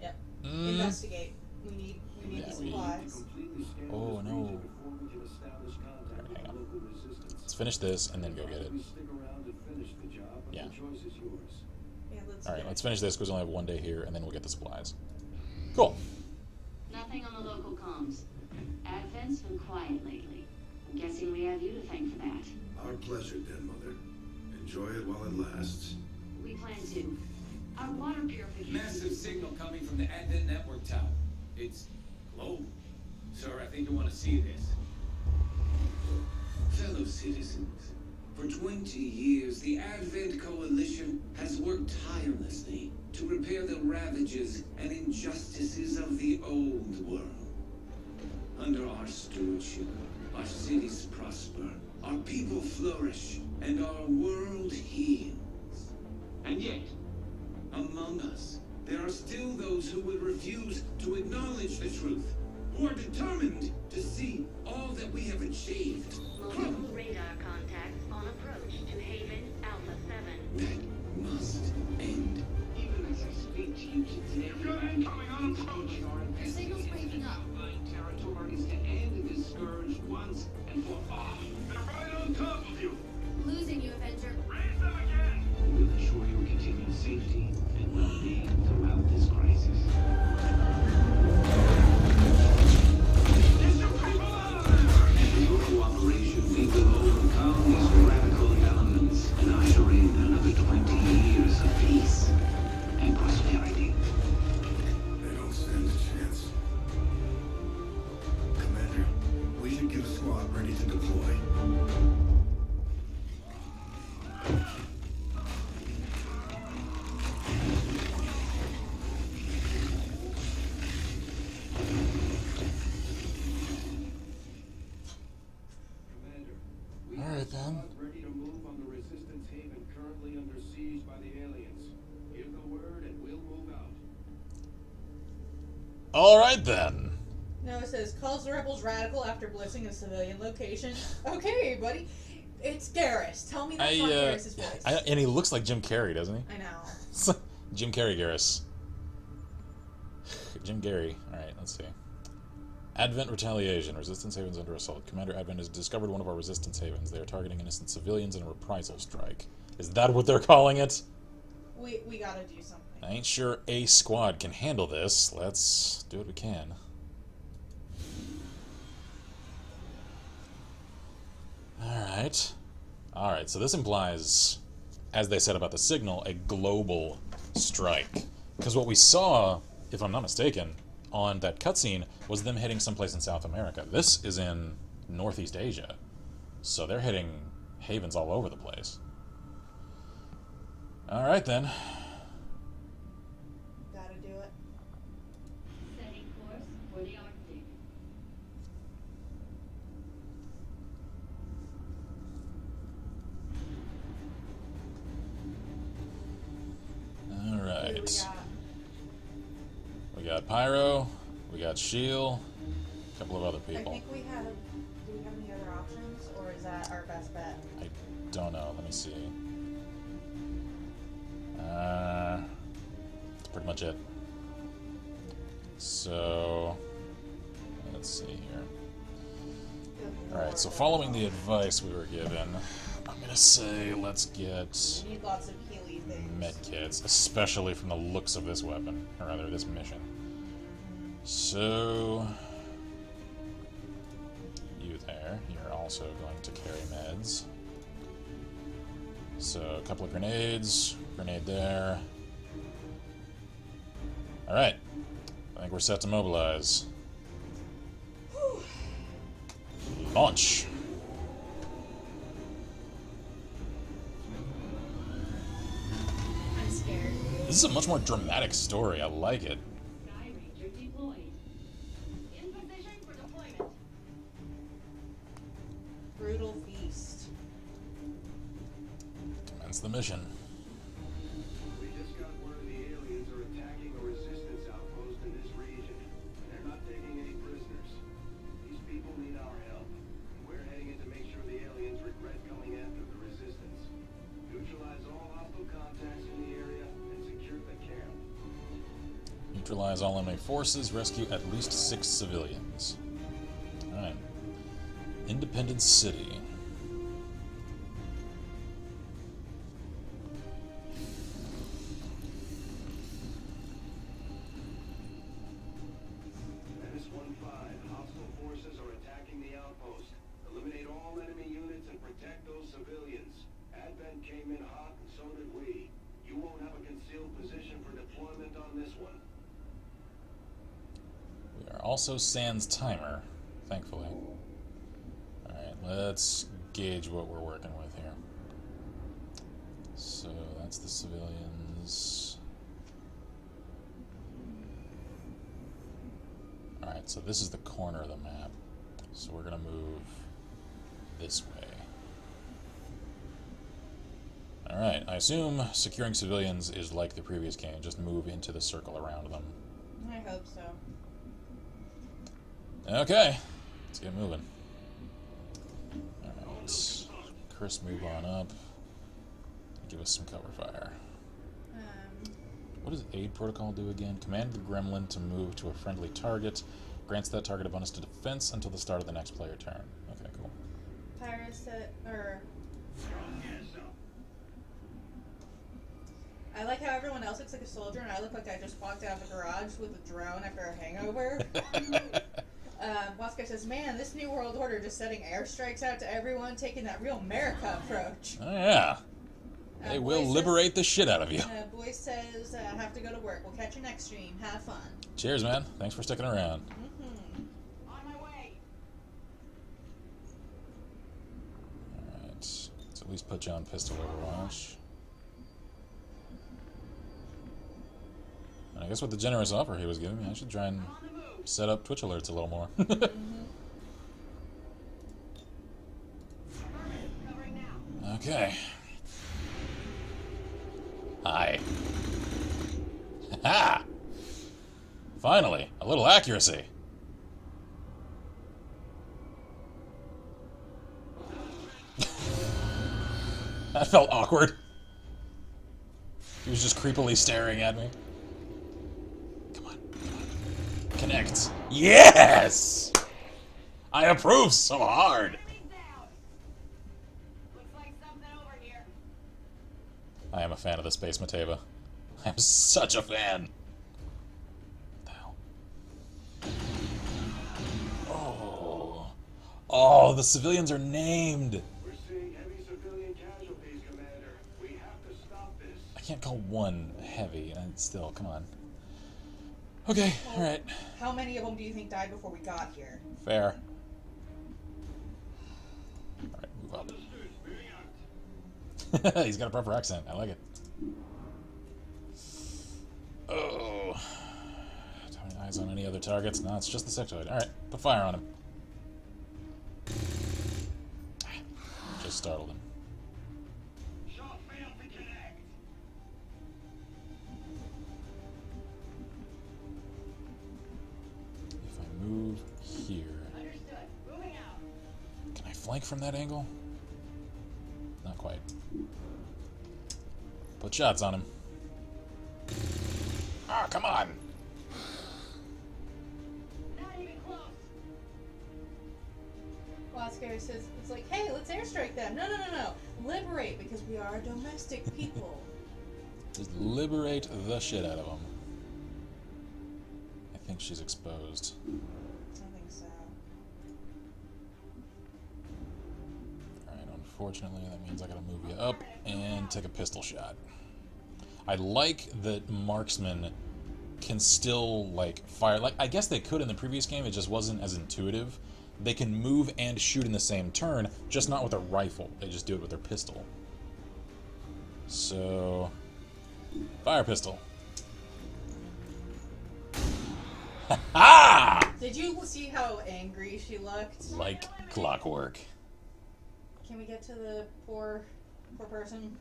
Yep. Investigate. We need Yeah, the we- supplies. Completely scan Oh, this no. region before we can establish contact with Hang the on. local resistance. Let's finish this and then go get it. We stick around and finish the job, but Yeah. the choice is yours. Yeah, let's. Alright, do let's it. finish this because we only have one day here, and then we'll get the supplies. Cool. Nothing on the local comms. Advent's been quiet lately. I'm guessing we have you to thank for that. Our pleasure, Den Mother. Enjoy it while it lasts. We plan to. Our water purification. Massive signal coming from the Advent network tower. It's global. Sir, I think you want to see this. Fellow citizens, for 20 years, the Advent Coalition has worked tirelessly to repair the ravages and injustices of the old world. Under our stewardship, our cities prosper, our people flourish, and our world heals. And yet, among us, there are still those who will refuse to acknowledge the truth, who are determined to see all that we have achieved. Local radar contact on approach to Haven Alpha 7. That must end. Even as I speak to you today, Your signal's breaking up. territories to end this scourge once and for all. They're right on top of you. Losing you, Avenger. Raise them again! We'll ensure your continued safety and well-being throughout this crisis. Get your people out of there! With your cooperation, we will overcome these radical elements and usher in another 20 years of peace and prosperity. They don't stand a chance. Commander, we should get a squad ready to deploy. Commander, we All have right, then. squads ready to move on the Resistance Haven currently under siege by the aliens. Give the word and we'll move out. Alright then. No, it says calls the rebels radical after blitzing a civilian location. Okay, buddy. It's Garrus. Tell me that's not Garrus's voice. And he looks like Jim Carrey, doesn't he? I know. Jim Carrey Garrus. Jim Gary. Alright, let's see. Advent Retaliation. Resistance Havens under assault. Commander Advent has discovered one of our Resistance Havens. They are targeting innocent civilians in a reprisal strike. Is that what they're calling it? We gotta do something. I ain't sure a squad can handle this. Let's do what we can. Alright. Alright, so this implies, as they said about the signal, a global strike. Because what we saw, if I'm not mistaken, on that cutscene was them hitting someplace in South America. This is in Northeast Asia. So they're hitting havens all over the place. Alright then. Gotta do it. Setting course for the Arctic. Who do Alright. we We got Pyro, we got Shield, a couple of other I people. think we have. Do we have any other options, or is that our best bet? I don't know, let me see. That's pretty much it. So, let's see here. Alright, so following the advice we were given, I'm gonna say let's get We need lots of healy things. medkits, especially from the looks of this weapon, or rather this mission. So, you there, you're also going to carry meds. So, a couple of grenades, grenade there. Alright, I think we're set to mobilize. Launch! I'm scared. This is a much more dramatic story, I like it. Sky Ranger deployed. In position for deployment. Brutal feast. Commence the mission. We just got word the aliens are attacking a resistance outpost in this region. They're not taking any prisoners. These people need our help. We're heading in to make sure the aliens regret coming after the resistance. Neutralize all hostile contacts in the area and secure the camp. Neutralize all enemy forces. Rescue at least 6 civilians. Alright. Independence City. Menace 1-5. Hostile forces are attacking the outpost. Eliminate all enemy units and protect those civilians. Advent came in hot, and so did we. You won't have a concealed position for deployment on this one. We are also sans timer, thankfully. Alright, let's gauge what we're working with here. So that's the civilians. Alright, so this is the corner of the map. So we're gonna move this way. Alright, I assume securing civilians is like the previous game, just move into the circle around them. I hope so. Okay, let's get moving. Alright, Chris, move on up. Give us some cover fire. What does aid protocol do again? Command the gremlin to move to a friendly target. Grants that target a bonus to defense until the start of the next player turn. Okay, cool. Pirates or I like how everyone else looks like a soldier, and I look like I just walked out of the garage with a drone after a hangover. Wasco says, "Man, this New World Order just setting airstrikes out to everyone, taking that real America approach." Oh yeah. They will liberate the shit out of you. Boy says, "Have to go to work. We'll catch you next stream. Have fun." Cheers, man. Thanks for sticking around. On my way. Alright, let's at least put you on pistol overwatch. And I guess with the generous offer he was giving me, I should try and set up Twitch alerts a little more. Okay. Hi. Ha! Finally, a little accuracy. That felt awkward. He was just creepily staring at me. Come on, come on. Connect. Yes! I approve so hard. I am a fan of the Space Mateva. I am such a fan. What the hell? Oh. Oh, the civilians are named. We're seeing heavy civilian casualties, Commander. We have to stop this. I can't call one heavy, and still, come on. Okay, alright. How many of them do you think died before we got here? Fair. Alright, move up. He's got a proper accent. I like it. Oh. Do I have eyes on any other targets? No, it's just the sectoid. Alright, put fire on him. Just startled him. Shot failed to connect. If I move here... Understood. Moving out. Can I flank from that angle? Not quite. Put shots on him. Ah, come on! Not even close. Wasco says, it's like, hey, let's airstrike them. No, no, no, no. Liberate, because we are domestic people. Just liberate the shit out of them. I think she's exposed. I think so. Alright, unfortunately that means I gotta move you up and take a pistol shot. I like that marksmen can still, like, fire. Like, I guess they could in the previous game, it just wasn't as intuitive. They can move and shoot in the same turn, just not with a rifle. They just do it with their pistol. So... fire pistol. Ha-ha! Did you see how angry she looked? Like clockwork. Can we get to the poor person?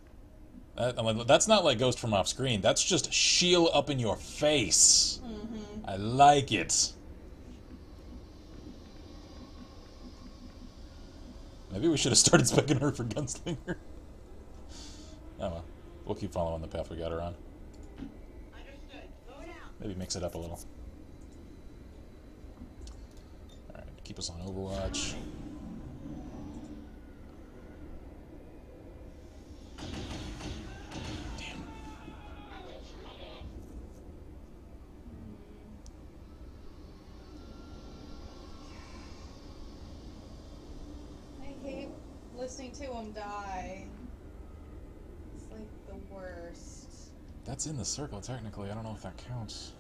That's not like Ghost from off screen. That's just shield up in your face. Mm-hmm. I like it. Maybe we should have started specking her for Gunslinger. Oh well. We'll keep following the path we got her on. Understood. Going out. Maybe mix it up a little. Alright, keep us on Overwatch. Damn. I hate listening to him die. It's like the worst. That's in the circle, technically. I don't know if that counts.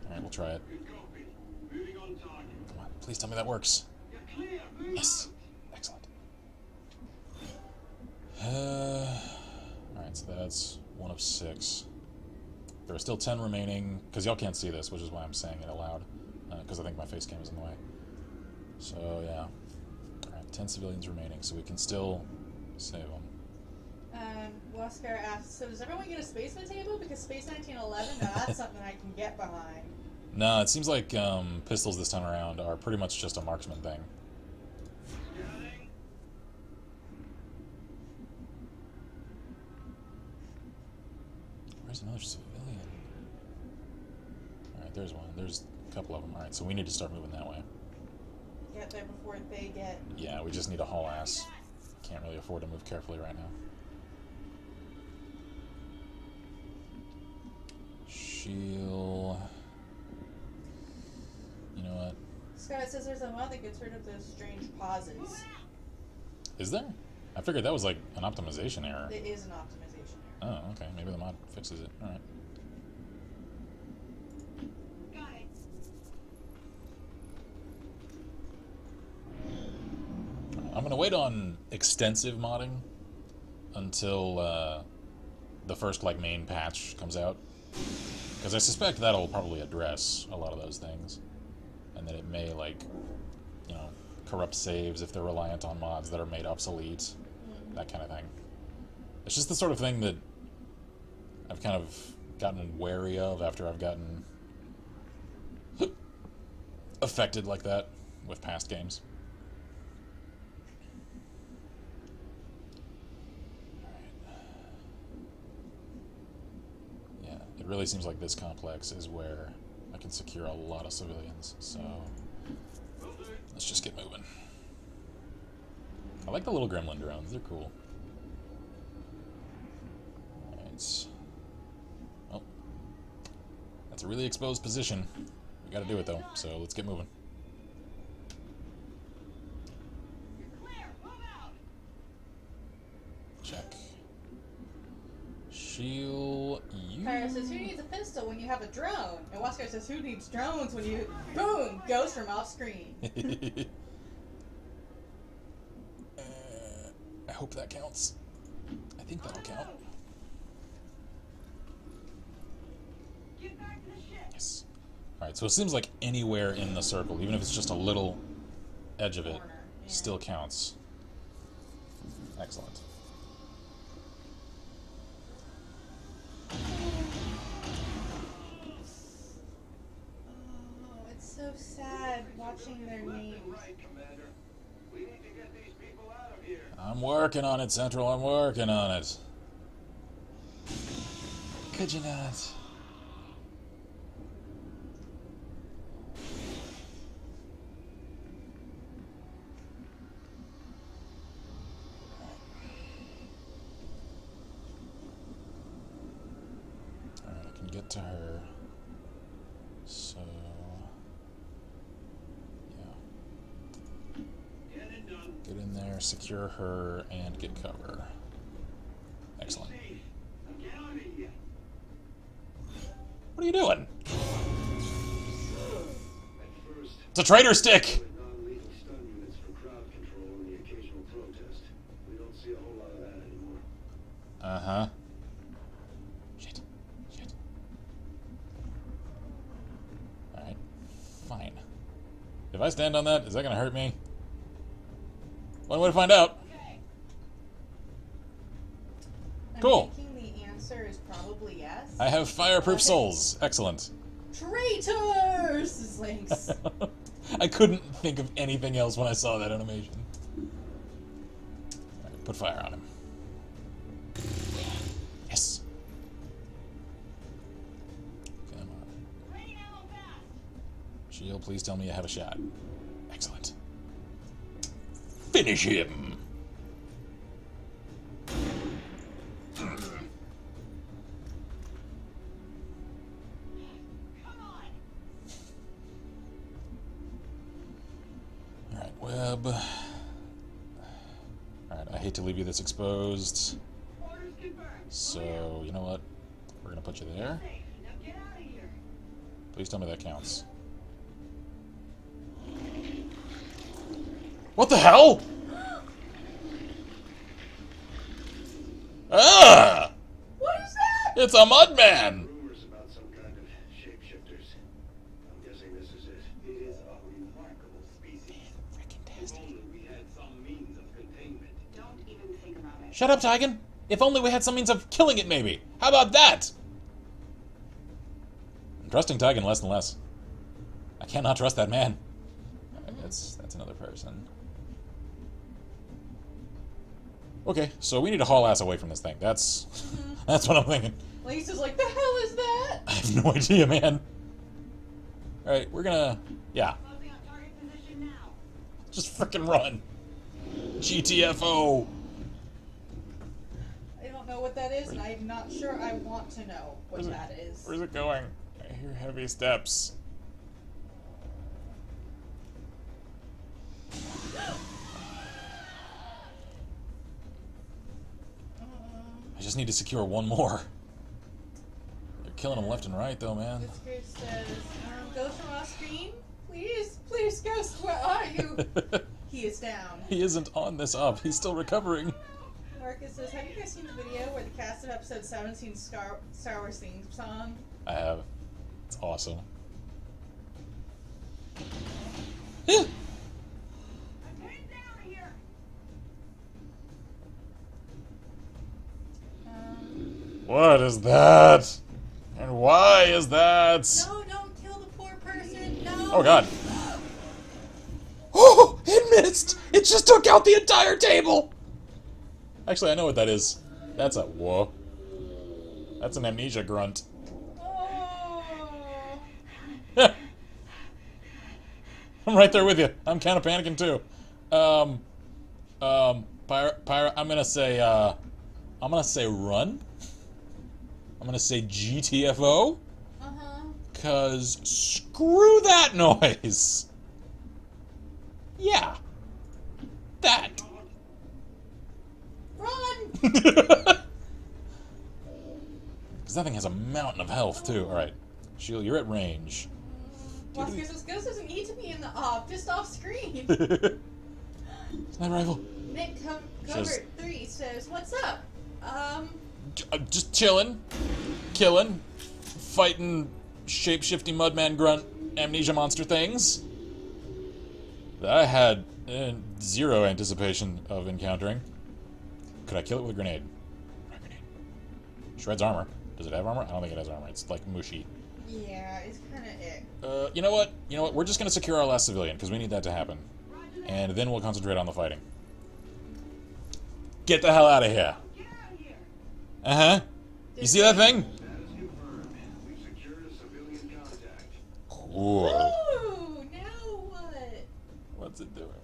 Alright, we'll try it. Good copy. Moving on target. Come on, please tell me that works. You're clear. Move Yes! out. Excellent. Alright, so that's 1 of 6. There are still 10 remaining, because y'all can't see this, which is why I'm saying it aloud, because I think my face cam is in the way. So, yeah. Alright, 10 civilians remaining, so we can still save them. Wesker asks, so does everyone get a spaceman table? Because Space 1911, now that's something I can get behind. No, it seems like pistols this time around are pretty much just a marksman thing. Scanning. Where's another civilian? Alright, there's one. There's a couple of them. Alright, so we need to start moving that way. Get there before they get... Yeah, we just need a haul ass. Can't really afford to move carefully right now. Shield. You know what? Scott says there's a mod that gets rid of those strange pauses. Is there? I figured that was like an optimization error. It is an optimization error. Oh, okay. Maybe the mod fixes it. Alright. Got it. I'm gonna wait on extensive modding until the first like main patch comes out, because I suspect that'll probably address a lot of those things, and that it may like, you know, corrupt saves if they're reliant on mods that are made obsolete, that kind of thing. It's just the sort of thing that I've kind of gotten wary of after I've gotten affected like that with past games. It really seems like this complex is where I can secure a lot of civilians, so let's just get moving. I like the little gremlin drones, they're cool. Alright. Oh. That's a really exposed position. We gotta do it though, so let's get moving. Check. Shield you. Tyra says, who needs a pistol when you have a drone? And Wesker says, who needs drones when you... Boom! Goes from off screen. I hope that counts. I think that'll count. Yes. Alright, so it seems like anywhere in the circle, even if it's just a little edge of it, still counts. Excellent. Oh, it's so sad watching their names. Right, Commander. We need to get these people out of here. I'm working on it, Central. I'm working on it. Could you not? Alright, I can get to her. So... yeah. Get in there, secure her, and get cover. Excellent. What are you doing? It's a traitor stick! Non-lethal stun units for crowd control and the occasional protest. We don't see a whole lot of that anymore. Uh-huh. Shit. Shit. Alright. Fine. If I stand on that, is that gonna hurt me? One way to find out. Cool. I'm thinking the answer is probably yes. I have fireproof souls. Excellent. Traitors! Is Lynx. I couldn't think of anything else when I saw that animation. Alright, put fire on him. Shield, please tell me I have a shot. Excellent. Finish him! Alright, web. Alright, I hate to leave you this exposed. So, you know what? We're gonna put you there. Please tell me that counts. What the hell? Ah! What is that? It's a Mudman! Rumors about some kind of shapeshifters. I'm guessing this is it. It is a remarkable species. If only we had some means of containment. Don't even think about it. Shut up, Tigan! If only we had some means of killing it, maybe! How about that? I'm trusting Tigan less and less. I cannot trust that man. Alright, that's another person. Okay, so we need to haul ass away from this thing. That's what I'm thinking. Lisa's like, the hell is that? I have no idea, man. Alright, we're gonna... Yeah. Closing on target position now. Just frickin' run. GTFO. I don't know what that is, and I'm not sure I want to know what that is. Where's it going? I hear heavy steps. I just need to secure one more. They're killing them left and right, though, man. This Ghost says, Ghost from off screen? Please, Ghost, where are you? He is down. He isn't on this up. He's still recovering. Marcus says, have you guys seen the video where the cast of episode 7 sings Star Wars theme song? I have. It's awesome. I'm pinned down here. What is that? And why is that? No, don't kill the poor person. No. Oh, God. Oh, it missed! It just took out the entire table! Actually, I know what that is. That's a... Whoa. That's an amnesia grunt. Oh. I'm right there with you. I'm kind of panicking, too. Pyra, I'm gonna say run. I'm gonna say GTFO. Uh-huh. Cause screw that noise. Yeah. That. Run! Because that thing has a mountain of health, too. Alright. Sheila, you're at range. Oscar says, Ghost doesn't need to be in the off, just off screen. Sniper rifle. Nick Covert 3 says, what's up? Just chilling. Killing. Fighting shape-shifting mudman grunt amnesia monster things. That I had zero anticipation of encountering. Could I kill it with a grenade? Grenade. Shreds armor. Does it have armor? I don't think it has armor. It's like mushy. Yeah, it's kind of it. You know what? We're just going to secure our last civilian, because we need that to happen. And then we'll concentrate on the fighting. Get the hell out of here. Uh-huh. You see that thing? Status confirmed. We've secured a civilian contact. Cool. Ooh, now what? What's it doing?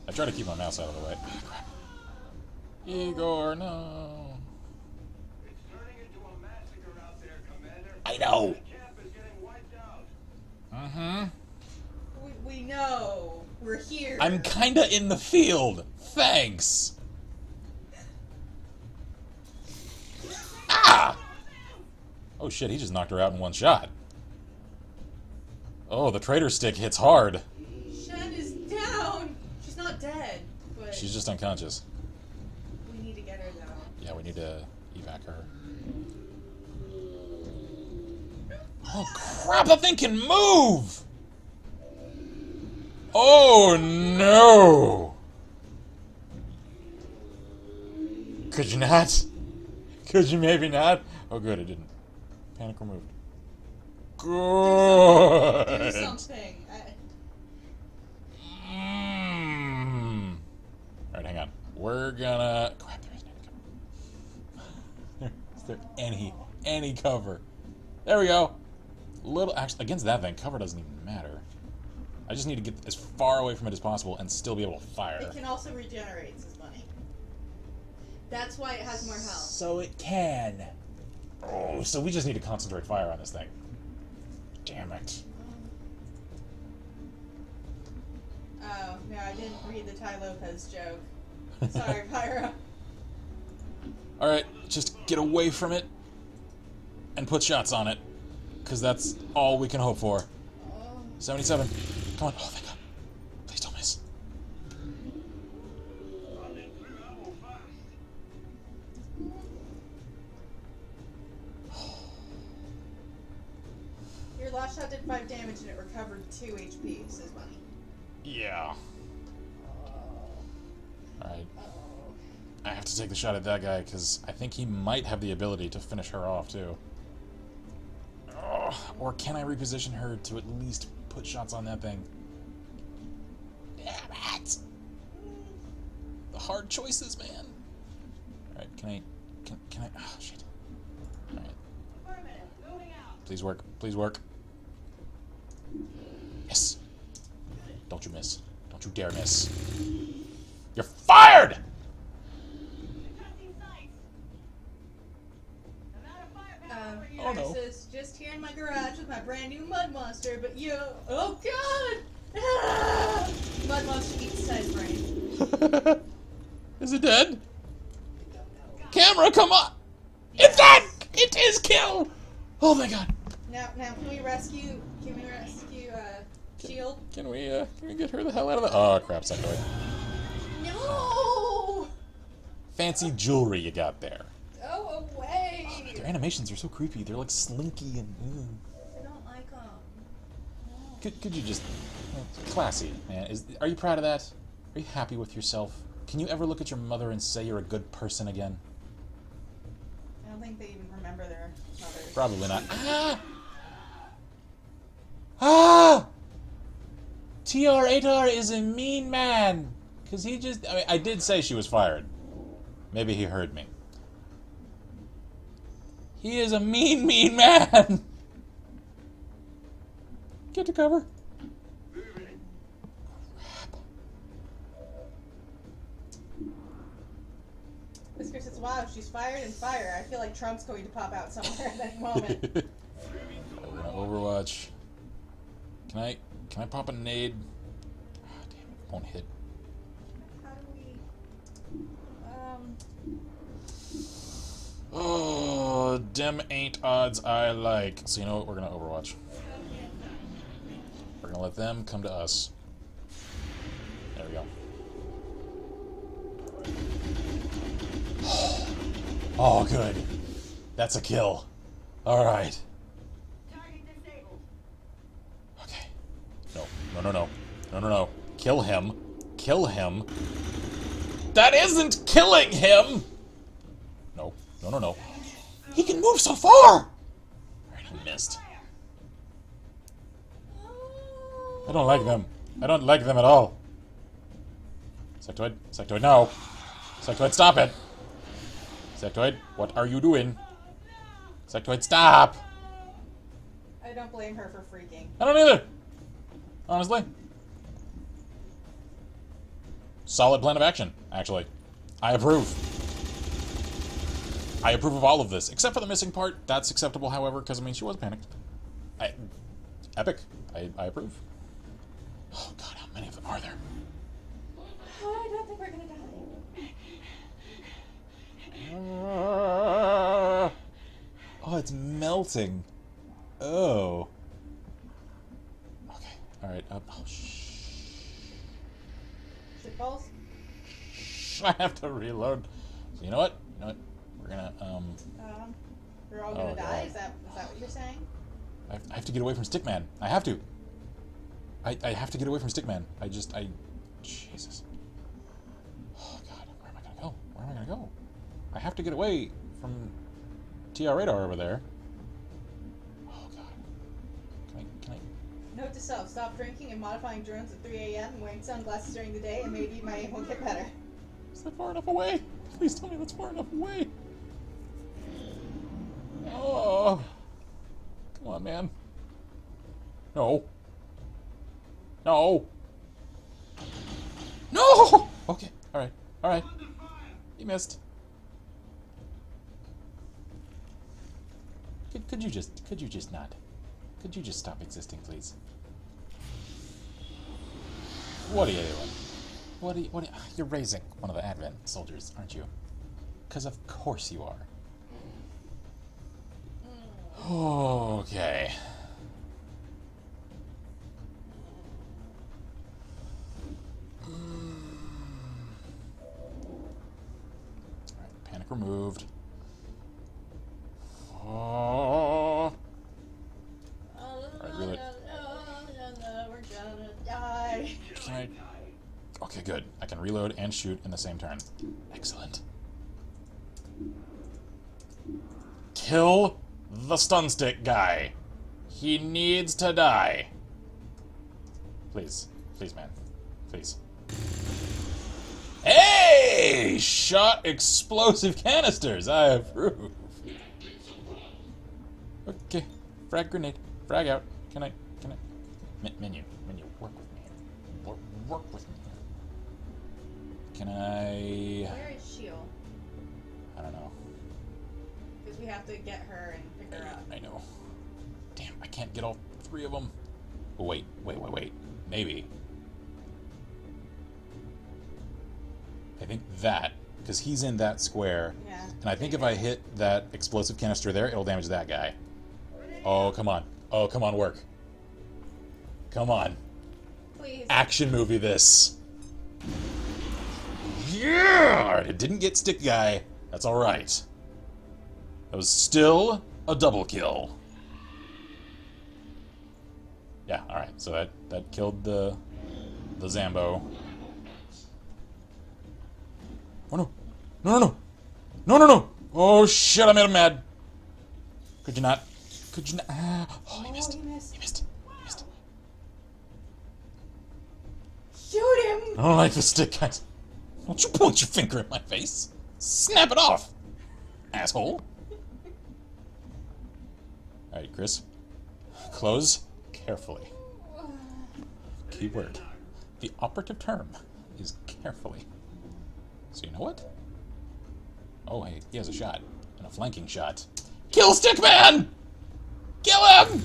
I try to keep my mouse out of the way. Crap. Igor, no. It's turning into a massacre out there, Commander. I know. The camp is getting wiped out. Mm-hmm. We know. We're here. I'm kinda in the field. Thanks. Ah! Oh shit, he just knocked her out in one shot. Oh, the traitor stick hits hard. Shen is down. She's not dead, but She's just unconscious. we need to get her though. Yeah, we need to evac her. Oh crap, that thing can move! Oh no! Could you not? Could you maybe not? Oh good, it didn't. Panic removed. Good! Do something. Alright, hang on. We're gonna... Crap, there isn't any cover. Is there any cover? There we go. Little, actually, against that thing, cover doesn't even matter. I just need to get as far away from it as possible and still be able to fire. It can also regenerate, says Bunny. That's why it has more health. So it can. Oh, so we just need to concentrate fire on this thing. Damn it. Oh, no, I didn't read the Ty Lopez joke. Sorry, Pyro. Alright, just get away from it and put shots on it. Because that's all we can hope for. 77. Come on. Oh, thank God. Please don't miss. Your last shot did 5 damage and it recovered 2 HP, says Bunny. Yeah. Alright. I have to take the shot at that guy because I think he might have the ability to finish her off too. Or can I reposition her to at least put shots on that thing? Damn it! The hard choices, man. Alright, can I... Oh, shit. Alright. Please work. Please work. Yes! Don't you miss. Don't you dare miss. You're fired! Oh no. Just here in my garage with my brand new mud monster, but you... Oh God! Ah! Mud monster eats Ty's brain. Is it dead? Camera, come on! It's dead! It is kill! Oh my God. Now, can we rescue... Shield? Can we get her the hell out of the... Oh, crap, sectoid. No! Fancy jewelry you got there. Go away! Oh, man, their animations are so creepy. They're like slinky and... I don't like them. No. Could you just... Classy, man. Are you proud of that? Are you happy with yourself? Can you ever look at your mother and say you're a good person again? I don't think they even remember their mothers. Probably not. Ah! Ah! Ch.4 is a mean man. Because he just... I mean, I did say she was fired. Maybe he heard me. He is a mean, mean man. Get to cover. Whisker says, wow, she's fired and fire. I feel like Trump's going to pop out somewhere at any moment. We're gonna Overwatch. Can I pop a nade? Oh, damn it, won't hit. How do we... Oh, dem ain't odds I like. So you know what? We're gonna Overwatch. We're gonna let them come to us. There we go. Oh, good. That's a kill. All right. Okay. No. Kill him. Kill him. That isn't killing him! No. He can move so far! Alright, I missed. I don't like them. I don't like them at all. Sectoid, no. Sectoid, stop it. Sectoid, what are you doing? Sectoid, stop! I don't blame her for freaking. I don't either. Honestly. Solid plan of action, actually. I approve. I approve of all of this, except for the missing part. That's acceptable, however, because, I mean, she was panicked. Epic. I approve. Oh, God, how many of them are there? Oh, I don't think we're gonna die. Oh, it's melting. Oh. Okay. Alright. Oh, Shitballs? I have to reload. So you know what? We're gonna, We're all gonna die? God. Is that what you're saying? I have to get away from Stickman. I have to. I have to get away from Stickman. Jesus. Oh, God. Where am I gonna go? I have to get away from Ch.4 over there. Oh, God. Can I? Note to self, stop drinking and modifying drones at 3 a.m. and wearing sunglasses during the day, and maybe my aim will get better. Is that far enough away? Please tell me that's far enough away. Oh. Come on, man. No. No. No! Okay, alright, alright. He missed. Could you just not? Could you just stop existing, please? What are you doing? You're raising one of the Advent soldiers, aren't you? Because of course you are. Okay. Alright, panic removed. Oh. Alright, reload. We're gonna die. Can I... Okay, good. I can reload and shoot in the same turn. Excellent. Kill the stun stick guy. He needs to die. Please. Please, man. Please. Hey! Shot explosive canisters. I approve. Okay. Frag grenade. Frag out. Can I... Menu. Work with me. Work with me. Can I... Where is Shield? I don't know. Because we have to get her and pick her up. I know. Damn, I can't get all three of them. Oh, wait. Maybe. I think that, because he's in that square. Yeah. And I think if I hit that explosive canister there, it'll damage that guy. Oh, come on. Oh, come on, work. Come on. Please. Action movie this. Yeah! Alright, it didn't get stick guy. That's alright. That was still a double kill. Yeah, alright, so that killed the Zambo. Oh no. No. Oh shit, I made him mad. Could you not? Oh, he missed. He missed. Shoot him! I don't like the stick guys. Don't you point your finger at my face. Snap it off, asshole. Alright, Chris. Close carefully. Keyword. The operative term is carefully. So you know what? Oh, hey, he has a shot. And a flanking shot. Kill Stickman! Kill him!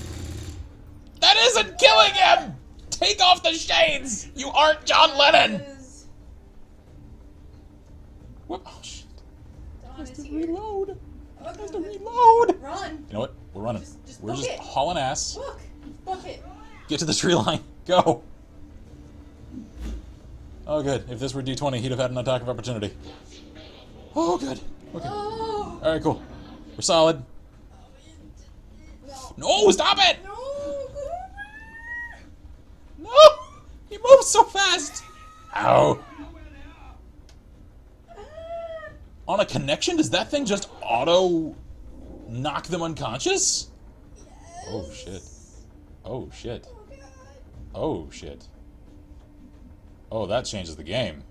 That isn't killing him! Take off the shades! You aren't John Lennon! What? Oh, shit. Dawn is To here. reload. Oh, Has to reload. Run! You know what? We're running. Just We're book just it. hauling ass. Look! Book it! Get to the tree line. Go. Oh, good. If this were D20, he'd have had an attack of opportunity. Oh, good. Okay. Oh! Alright, cool. We're solid. No! No, stop it! No! No! He moves so fast! Ow. On a connection, does that thing just auto knock them unconscious? Oh, shit. Oh, shit. Oh, shit. Oh, that changes the game.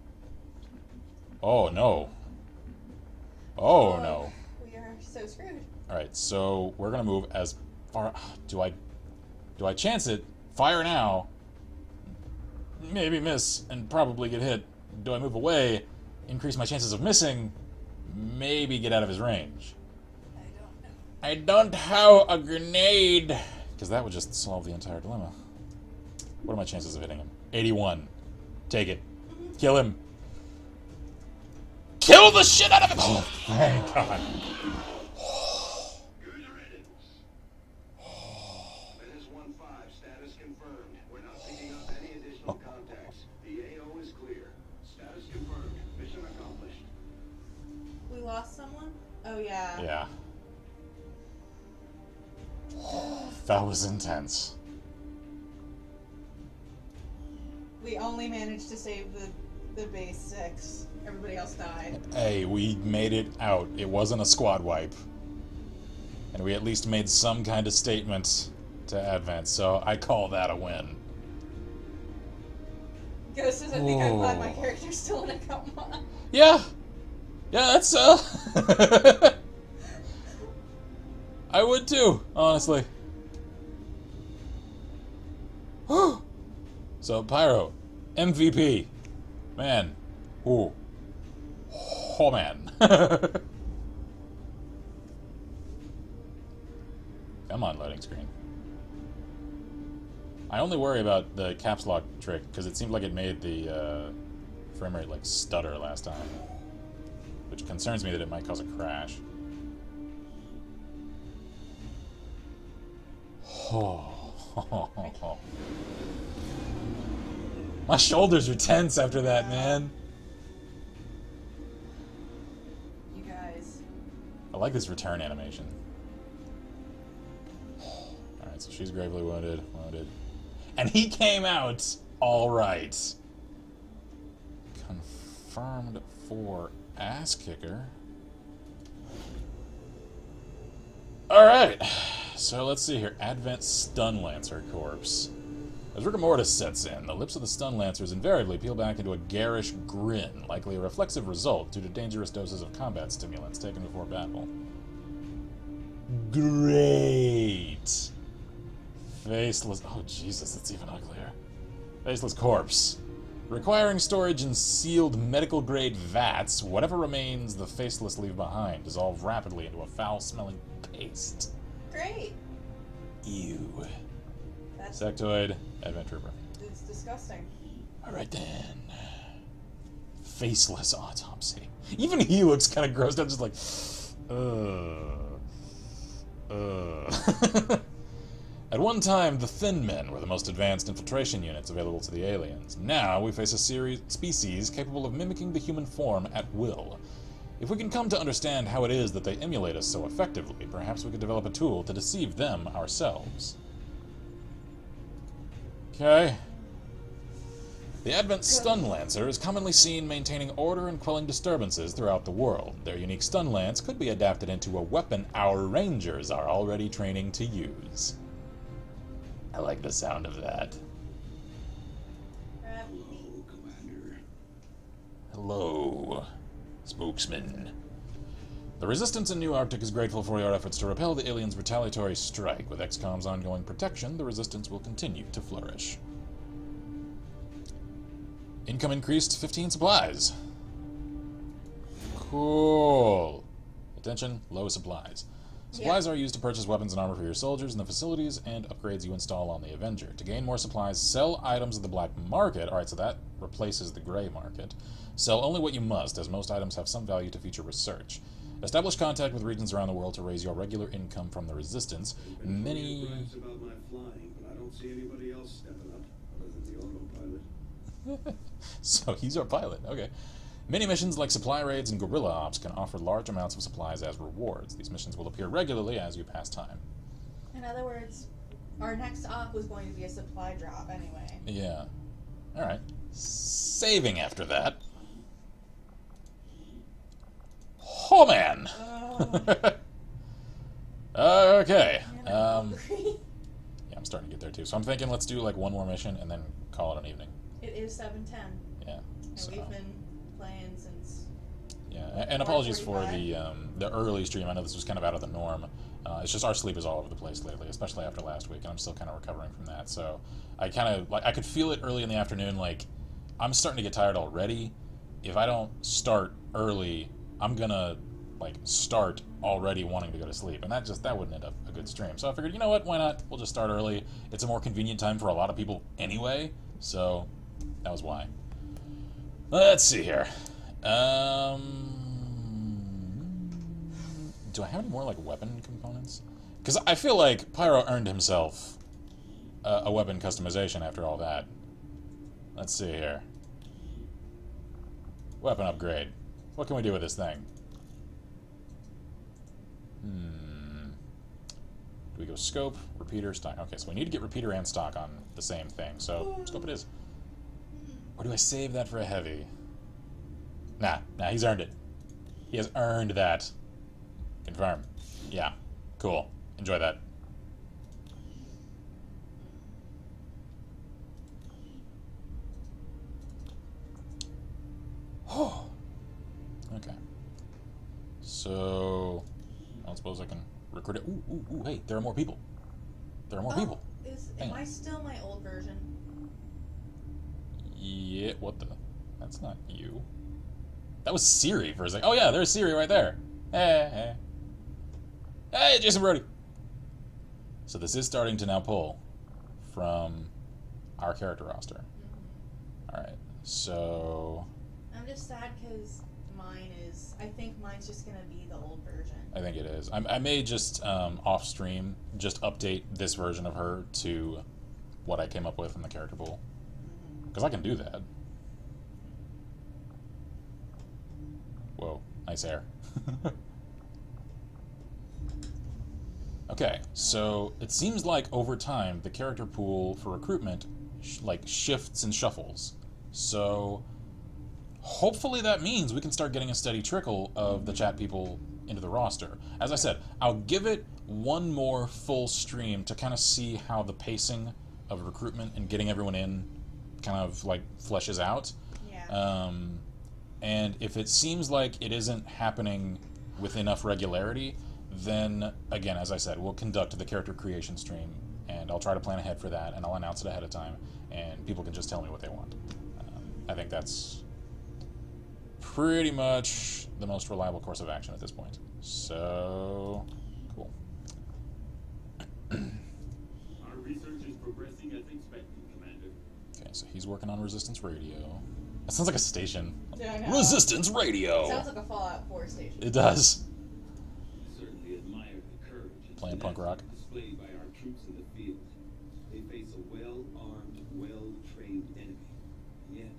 Oh, no. Oh, no. We are so screwed. Alright, so we're gonna move as far... Do I chance it? Fire now. Maybe miss, and probably get hit. Do I move away? Increase my chances of missing? Maybe get out of his range. I don't have a grenade! Because that would just solve the entire dilemma. What are my chances of hitting him? 81. Take it. Kill him. Kill the shit out of him! Oh, thank God. Menace 1-5, status confirmed. We're not picking up any additional contacts. The AO is clear. Status confirmed. Mission accomplished. We lost someone? Oh, yeah. Yeah. That was intense. We only managed to save the base 6. Everybody else died. Hey, we made it out. It wasn't a squad wipe. And we at least made some kind of statement to Advent, so I call that a win. Ghost says, I think I'm glad my character's still in a coma. Yeah! Yeah, that's, I would too, honestly. So, Pyro, MVP. Man. Ooh. Oh, man. Come on, loading screen. I only worry about the caps lock trick, because it seemed like it made the frame rate, like, stutter last time. Which concerns me that it might cause a crash. Oh. My shoulders are tense after that, man. You guys. I like this return animation. Alright, so she's gravely wounded. And he came out alright. Confirmed for ass kicker. Alright. So let's see here. Advent Stun Lancer Corpse. As rigor mortis sets in, the lips of the Stun Lancers invariably peel back into a garish grin, likely a reflexive result due to dangerous doses of combat stimulants taken before battle. Great! Faceless... Oh, Jesus, that's even uglier. Faceless Corpse. Requiring storage in sealed medical-grade vats, whatever remains the Faceless leave behind dissolve rapidly into a foul-smelling paste. Great. Ew. That's Sectoid, Advent Trooper. it's disgusting. Alright then. Faceless autopsy. Even he looks kind of grossed out, just like... At one time, the Thin Men were the most advanced infiltration units available to the aliens. Now, we face a species capable of mimicking the human form at will. If we can come to understand how it is that they emulate us so effectively, perhaps we could develop a tool to deceive them ourselves. Okay. The Advent Stun Lancer is commonly seen maintaining order and quelling disturbances throughout the world. Their unique stun lance could be adapted into a weapon our Rangers are already training to use. I like the sound of that. Hello, Commander. Hello, spokesman. The Resistance in New Arctic is grateful for your efforts to repel the aliens' retaliatory strike. With XCOM's ongoing protection, the Resistance will continue to flourish. Income increased 15 supplies. Cool. Attention, low supplies. Supplies are used to purchase weapons and armor for your soldiers in the facilities and upgrades you install on the Avenger. To gain more supplies, sell items at the black market. Alright, so that replaces the gray market. Sell only what you must, as most items have some value to feature research. Establish contact with regions around the world to raise your regular income from the Resistance. Many... about my flying, but I don't see anybody else stepping up other than the autopilot. So he's our pilot, okay. Many missions like supply raids and guerrilla ops can offer large amounts of supplies as rewards. These missions will appear regularly as you pass time. In other words, our next op was going to be a supply drop anyway. Yeah. Alright. Saving after that. Oh, man! Okay. Yeah, I'm starting to get there, too. So I'm thinking let's do, like, one more mission and then call it an evening. It is 7:10. Yeah. And So. we've been playing since... Yeah, and apologies for the early stream. I know this was kind of out of the norm. It's just our sleep is all over the place lately, especially after last week, and I'm still kind of recovering from that. So I kind of I could feel it early in the afternoon. Like I'm starting to get tired already. If I don't start early, I'm gonna start already wanting to go to sleep, and that wouldn't end up a good stream. So I figured, you know what? Why not? We'll just start early. It's a more convenient time for a lot of people anyway. So that was why. Let's see here. Do I have any more weapon components? Because I feel like Pyro earned himself a weapon customization after all that. Let's see here. Weapon upgrade. What can we do with this thing? Do we go scope, repeater, stock? Okay, so we need to get repeater and stock on the same thing. So scope it is. Or do I save that for a heavy? Nah, he's earned it. He has earned that. Confirm. Yeah. Cool. Enjoy that. Oh. Okay. So, I don't suppose I can recruit it. Ooh, hey, there are more people. There are more people. Am I still my old version? Yeah, what the? That's not you. That was Siri for a second. Oh yeah, there's Siri right there. Hey, hey. Hey, Jason Brody. So this is starting to now pull from our character roster. Alright, so... I'm just sad because I think mine's just going to be the old version. I think it is. I may just, off stream, just update this version of her to what I came up with from the character pool. Because I can do that. Whoa, nice hair. Okay, so it seems like over time the character pool for recruitment shifts and shuffles. So hopefully that means we can start getting a steady trickle of the chat people into the roster. As I said, I'll give it one more full stream to kind of see how the pacing of recruitment and getting everyone in kind of like fleshes out. Yeah. And if it seems like it isn't happening with enough regularity, then, again, as I said, we'll conduct the character creation stream, and I'll try to plan ahead for that, and I'll announce it ahead of time, and people can just tell me what they want. I think that's pretty much the most reliable course of action at this point. So, cool. Our research is progressing as expected, Commander. Okay, so he's working on Resistance Radio. That sounds like a station. Yeah, I know. Resistance Radio! Sounds like a Fallout 4 station. It does. Certainly admire the courage and Playing punk rock. displayed by our troops in the field. They face a well-armed, well-trained enemy. Yet,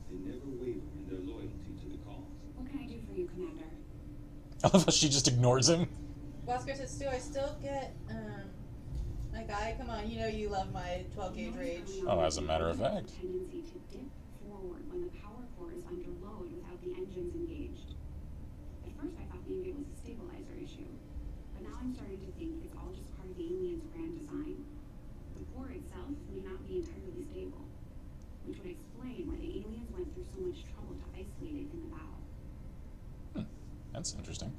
they never waver in their loyalty to the cause. What can I do for you, Commander? I love how she just ignores him. Wesker says, do I still get, a guy? Come on, you know you love my 12 gauge rage. Oh, as a matter of fact. Tendency to dip forward when the power core is under load without the engines engaged. At first I thought maybe it was a stabilizer issue, but now I'm starting to think it's all just part of the aliens' grand design. The core itself may not be entirely stable, which would explain why the aliens went through so much trouble to isolate it in the battle. That's interesting.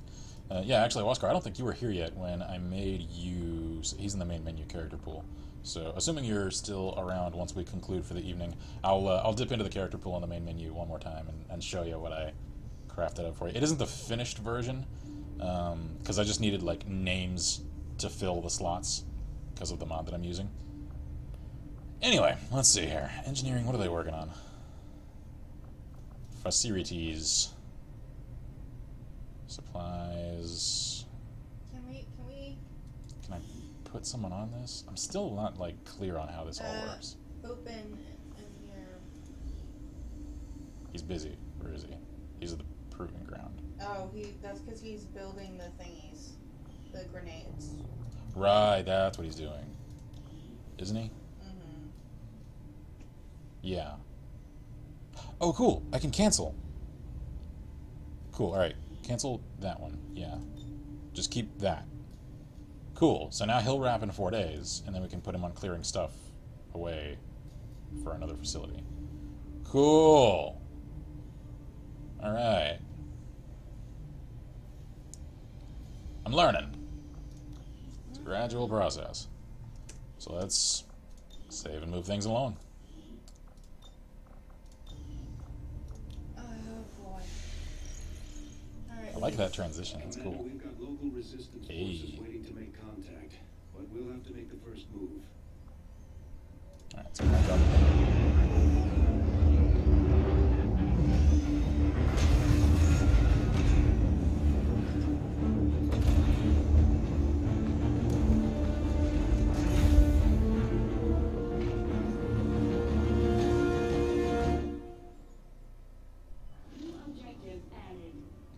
Yeah, actually, Oscar, I don't think you were here yet when I made you... He's in the main menu character pool. So, assuming you're still around once we conclude for the evening, I'll dip into the character pool on the main menu one more time and show you what I crafted up for you. It isn't the finished version, because I just needed, like, names to fill the slots because of the mod that I'm using. Anyway, let's see here. Engineering, what are they working on? Facilities. Supplies. Can I put someone on this? I'm still not, like, clear on how this all works. Open in here. He's busy. Where is he? He's at the proving ground. Oh, that's because he's building the thingies. The grenades. Right, that's what he's doing. Isn't he? Mm-hmm. Yeah. Oh, cool. I can cancel. Cool, alright. Cancel that one. Yeah. Just keep that. Cool. So now he'll wrap in 4 days, and then we can put him on clearing stuff away for another facility. Cool. Alright. I'm learning. It's a gradual process. So let's save and move things along. Oh boy. Alright. I like that transition. It's cool. We've got local resistance forces waiting to make contact, but we'll have to make the first move. Alright, so back up.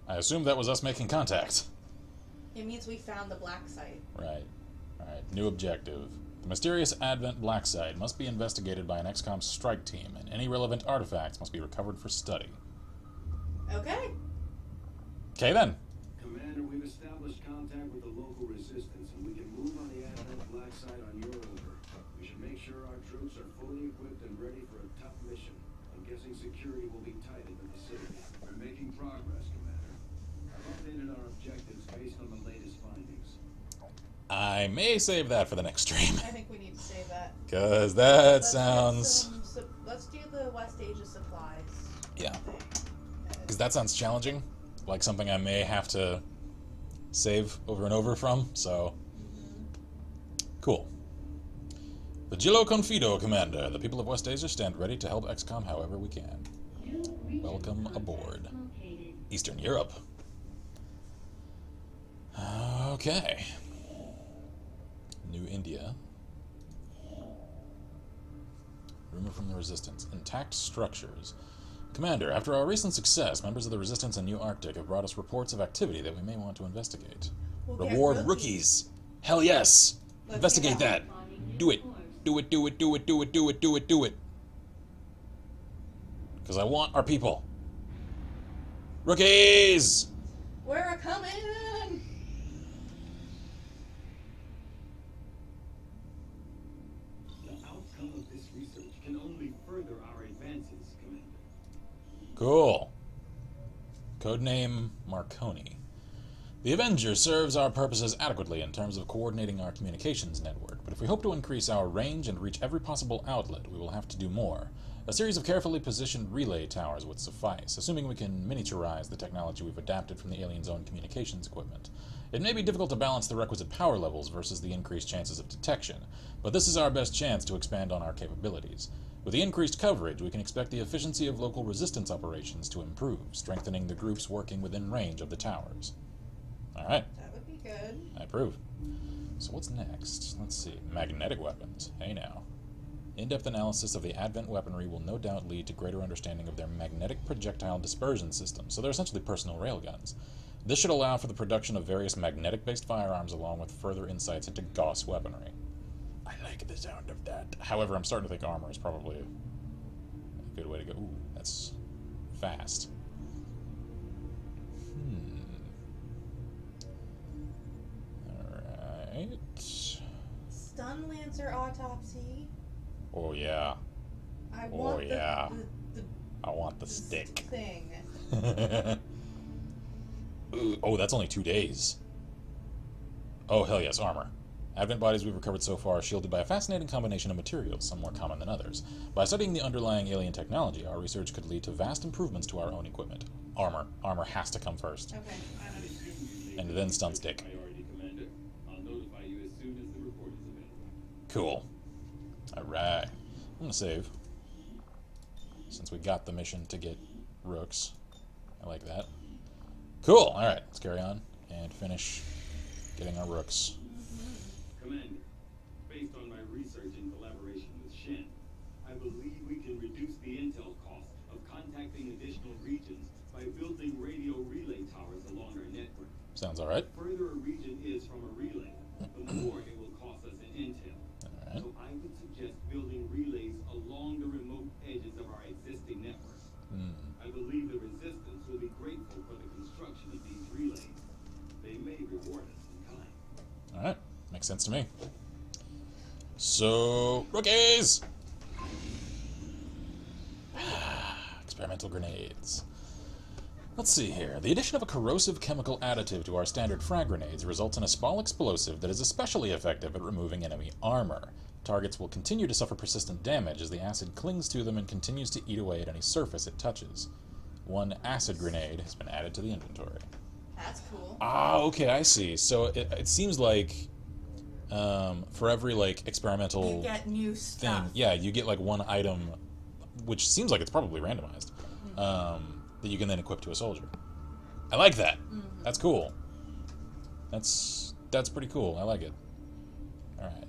I assume that was us making contact. It means we found the black site. Right. Alright, new objective. The mysterious Advent black site must be investigated by an XCOM strike team, and any relevant artifacts must be recovered for study. Okay. Okay then. Commander, we've established contact with the local resistance, and we can move on the Advent black site on your order. We should make sure our troops are fully equipped and ready for a tough mission. I'm guessing security will be tight in the vicinity. We're making progress, Commander. I've updated our objectives based on the latest findings. I may save that for the next stream. I think we need to save that. Because that sounds... Let's do the West Asia Yeah. Because that sounds challenging. Like something I may have to save over and over from, so... Cool. Vigilo Confido, Commander. The people of West Asia stand ready to help XCOM however we can. Welcome aboard. Eastern Europe. Okay. New India. Rumor from the Resistance. Intact structures. Commander, after our recent success, members of the Resistance in New Arctic have brought us reports of activity that we may want to investigate. We'll Reward rookies. Hell yes! Investigate that. Do it. Do it, do it, do it, do it, do it, do it, do it. Because I want our people. Rookies! We're coming! The outcome of this research can only further our advances, Commander. Cool. Codename Marconi. The Avenger serves our purposes adequately in terms of coordinating our communications network, but if we hope to increase our range and reach every possible outlet, we will have to do more. A series of carefully positioned relay towers would suffice, assuming we can miniaturize the technology we've adapted from the alien's own communications equipment. It may be difficult to balance the requisite power levels versus the increased chances of detection, but this is our best chance to expand on our capabilities. With the increased coverage, we can expect the efficiency of local resistance operations to improve, strengthening the groups working within range of the towers. Alright. That would be good. I approve. So what's next? Let's see. Magnetic weapons. Hey now. In-depth analysis of the Advent weaponry will no doubt lead to greater understanding of their magnetic projectile dispersion system, so they're essentially personal railguns. This should allow for the production of various magnetic-based firearms along with further insights into Gauss weaponry. I like the sound of that. However, I'm starting to think armor is probably a good way to go. Ooh, that's fast. Alright. Stun Lancer autopsy. Oh yeah. I want yeah. the I want the stick. thing. Ooh, oh, that's only 2 days. Oh, hell yes, armor. Advent bodies we've recovered so far are shielded by a fascinating combination of materials, some more common than others. By studying the underlying alien technology, our research could lead to vast improvements to our own equipment. Armor. Armor has to come first. Okay. And then stun stick. Priority, Commander. I'll notify you as soon as the report is available. Cool. Alright. I'm gonna save. Since we got the mission to get rooks. I like that. Cool! Alright, let's carry on and finish getting our rooks. Commander, based on my research in collaboration with Shen, I believe we can reduce the intel cost of contacting additional regions by building radio relay towers along our network. Sounds alright. The further a region is from a relay, the more it will cost us in intel. Alright. So I would suggest building relays along the remote edges of our existing network. I believe the Resistance will be grateful for the construction of these relays. They may reward us in kind. Alright. Makes sense to me. So, rookies! Experimental grenades. Let's see here. The addition of a corrosive chemical additive to our standard frag grenades results in a small explosive that is especially effective at removing enemy armor. Targets will continue to suffer persistent damage as the acid clings to them and continues to eat away at any surface it touches. One acid grenade has been added to the inventory. That's cool. Ah, okay, I see. So it seems like for every like experimental You get new stuff. thing, yeah, you get like one item, which seems like it's probably randomized, that you can then equip to a soldier. I like that. That's cool. That's pretty cool. I like it. All right.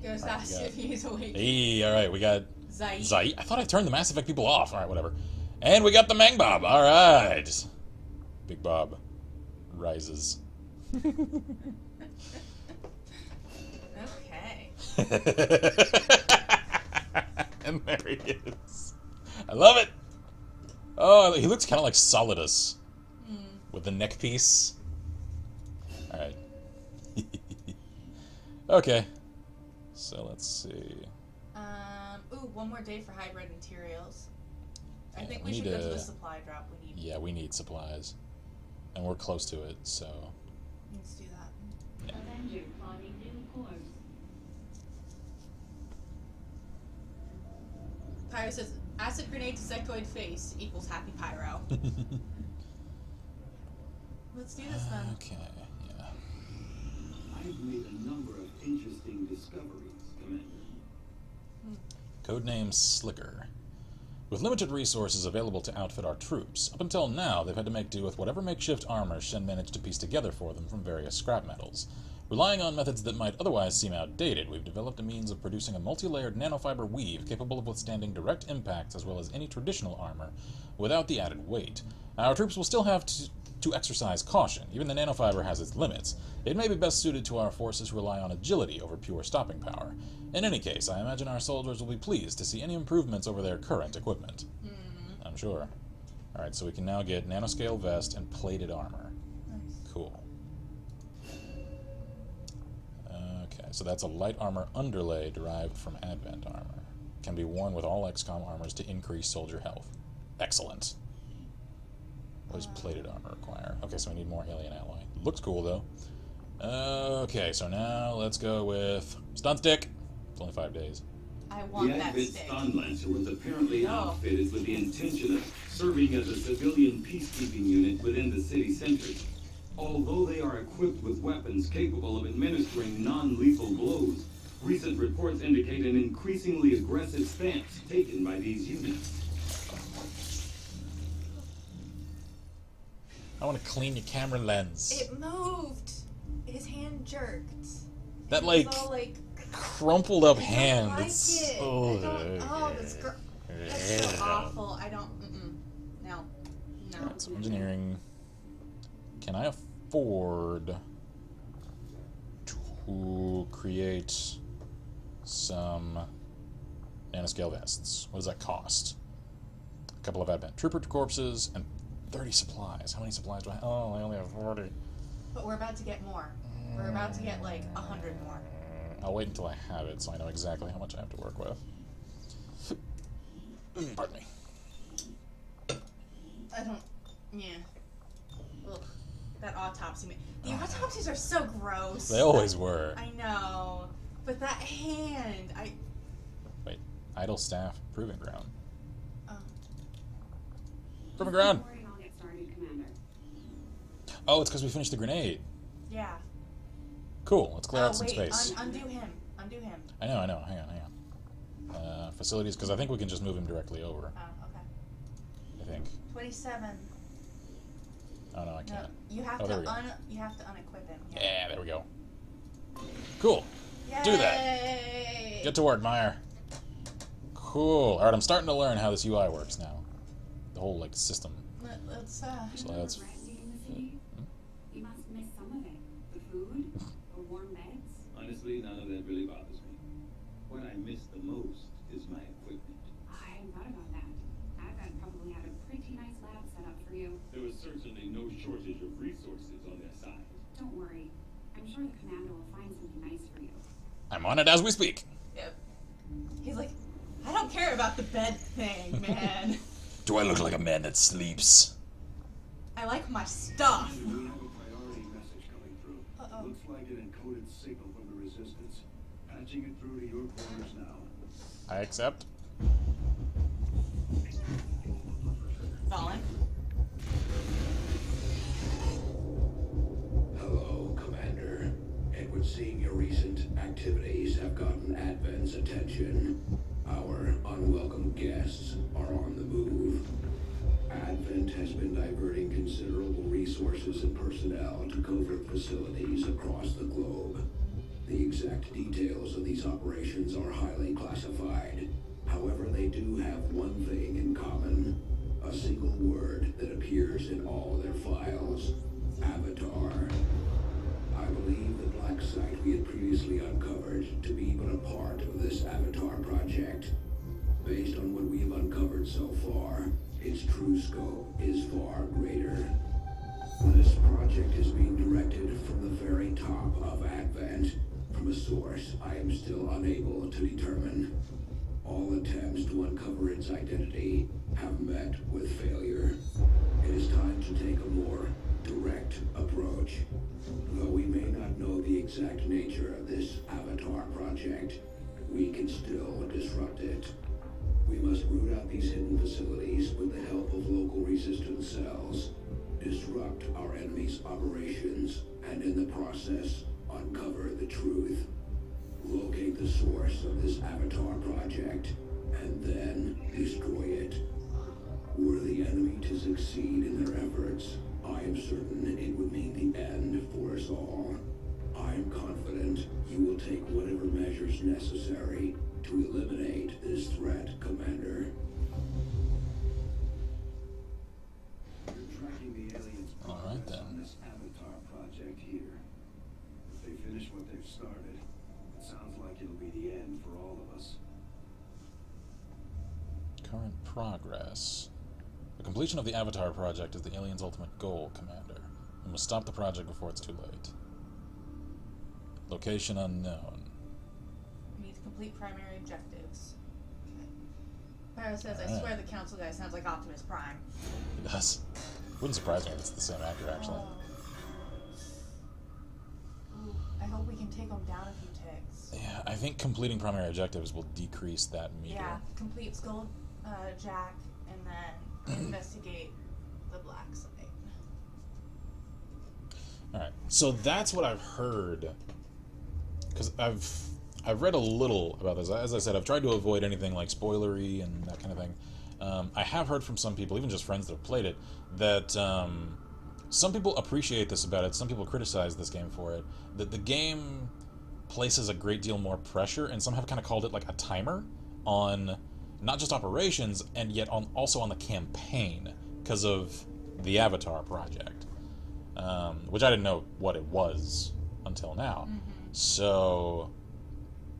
Goes fast if he's awake. Hey, all right, we got Zait. Zait. I thought I turned the Mass Effect people off. All right, whatever. And we got the Mang Bob. All right. Big Bob rises. Okay. And there he is. I love it. Oh, he looks kind of like Solidus with the neck piece. All right. Okay. So let's see. Ooh, one more day for hybrid materials. I Yeah, think we we should need go to to- the supply drop. Yeah, we need supplies. And we're close to it, so... Let's do that. Avenger plotting new course. Pyro says, acid grenade to sectoid face equals happy pyro. Let's do this then. Okay, yeah. I've made a number of interesting discoveries, Commander. Codename Slicker. With limited resources available to outfit our troops, up until now they've had to make do with whatever makeshift armor Shen managed to piece together for them from various scrap metals. Relying on methods that might otherwise seem outdated, we've developed a means of producing a multi-layered nanofiber weave capable of withstanding direct impacts as well as any traditional armor, without the added weight. Our troops will still have to exercise caution. Even the nanofiber has its limits. It may be best suited to our forces who rely on agility over pure stopping power. In any case, I imagine our soldiers will be pleased to see any improvements over their current equipment. I'm sure. Alright, so we can now get nanoscale vest and plated armor. Nice. Cool. Okay, so that's a light armor underlay derived from Advent armor. Can be worn with all XCOM armors to increase soldier health. Excellent. What does plated armor require? Okay, so we need more alien alloy. Looks cool, though. Okay, so now let's go with stun stick. It's only 5 days. I want The that Advent stick. Stun Lancer was apparently No. outfitted with the intention of serving as a civilian peacekeeping unit within the city center. Although they are equipped with weapons capable of administering non-lethal blows, recent reports indicate an increasingly aggressive stance taken by these units. I want to clean your camera lens. It moved. His hand jerked. That, It like, was all, like, crumpled up I don't hand. like It's it. oh, I don't. Oh, that's so awful. I don't. No. No. Alright, so engineering. Can I afford to create some nanoscale vests? What does that cost? A couple of Advent Trooper corpses and 30 supplies. How many supplies do I have? Oh, I only have 40. But we're about to get more. We're about to get like 100 more. I'll wait until I have it so I know exactly how much I have to work with. Pardon me. I don't. Yeah. Ugh. That autopsy. The autopsies are so gross. They always were. I know. But that hand. Wait. Idle staff. Proving ground. Oh. Proving ground. Don't worry, and I'll get started, Commander. Oh, it's because we finished the grenade. Yeah. Cool. Let's clear out some wait, space. undo him. Undo him. I know. Hang on. Facilities, because I think we can just move him directly over. Oh, okay. I think. 27. Oh, no, I No, can't. you have Oh, to there we go. you have to unequip him. Yeah, there we go. Cool. Yay! Do that. Get to work, Meyer. Cool. Alright, I'm starting to learn how this UI works now. The whole, like, system. Let's So that's... Remember resting in the city? You must miss some of it. The food, the warm beds. Honestly, none of that really bothers me. What I miss the most is my equipment. I hadn't thought about that. Advent probably had a pretty nice lab set up for you. There was certainly no shortage of resources on their side. Don't worry. I'm sure the commander will find something nice for you. I'm on it as we speak. Yep. He's like, I don't care about the bed thing, man. Do I look like a man that sleeps? I like my stuff. We have a priority message coming through. Uh-oh. Looks like an encoded signal from the resistance. Patching it through to your quarters now. I accept. Fallen. Hello, Commander. It would seem your recent activities have gotten Advent's attention. Our unwelcome guests are on the move. Advent has been diverting considerable resources and personnel to covert facilities across the globe. The exact details of these operations are highly classified. However, they do have one thing in common. A single word that appears in all their files. Avatar. I believe the black site we had previously uncovered to be but a part of this Avatar project. Based on what we have uncovered so far, its true scope is far greater. This project is being directed from the very top of Advent, from a source I am still unable to determine. All attempts to uncover its identity have met with failure. It is time to take a more direct approach. Though we may not know the exact nature of this Avatar project, we can still disrupt it. We must root out these hidden facilities with the help of local resistance cells, disrupt our enemy's operations, and in the process, uncover the truth. Locate the source of this Avatar project, and then destroy it. Were the enemy to succeed in their efforts, I am certain it would mean the end for us all. I am confident you will take whatever measures necessary to eliminate this threat, Commander. You're tracking the aliens' progress on this Avatar project here. If they finish what they've started, it sounds like it'll be the end for all of us. Current progress. The completion of the Avatar project is the aliens' ultimate goal, Commander. We must stop the project before it's too late. Location unknown. We need to complete primary objectives. Pyro says, I swear the council guy sounds like Optimus Prime. He does. Wouldn't surprise me if it's the same actor, actually. I hope we can take him down a few ticks. Yeah, I think completing primary objectives will decrease that meter. Yeah, complete Skull Jack, and then investigate the black site. Alright, so that's what I've heard. Because I've read a little about this. As I said, I've tried to avoid anything like spoilery and that kind of thing. I have heard from some people, even just friends that have played it, that some people appreciate this about it, some people criticize this game for it, that the game places a great deal more pressure, and some have kind of called it like a timer on not just operations, and yet also on the campaign, because of the Avatar project. Which I didn't know what it was until now. Mm-hmm. So,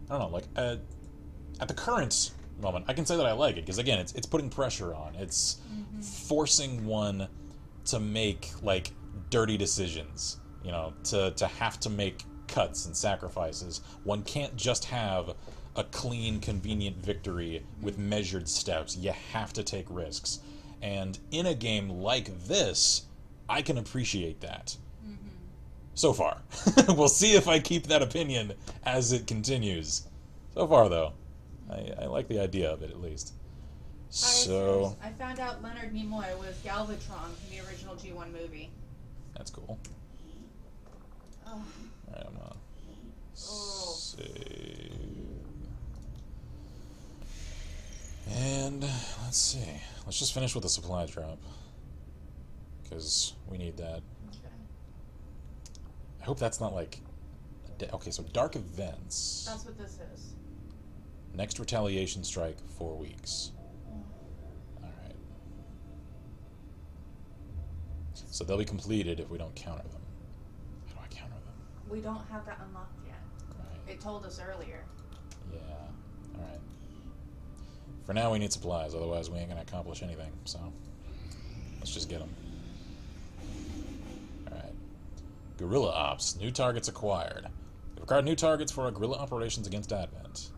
I don't know, like, at the current moment, I can say that I like it, because again, it's putting pressure on. It's forcing one to make, like, dirty decisions, you know, to have to make cuts and sacrifices. One can't just have a clean, convenient victory with measured steps. You have to take risks. And in a game like this, I can appreciate that. So far. We'll see if I keep that opinion as it continues. So far, though, I like the idea of it, at least. So... I found out Leonard Nimoy was Galvatron from the original G1 movie. That's cool. Oh. Alright, I'm gonna save. And, let's see. Let's just finish with the supply drop. Because we need that. I hope that's not like... Okay, so Dark Events. That's what this is. Next retaliation strike, 4 weeks. Alright. So they'll be completed if we don't counter them. How do I counter them? We don't have that unlocked yet. Right. It told us earlier. Yeah. Alright. For now we need supplies, otherwise we ain't gonna accomplish anything, so... Let's just get them. Guerrilla Ops. New targets acquired. We've acquired new targets for our guerrilla operations against Advent.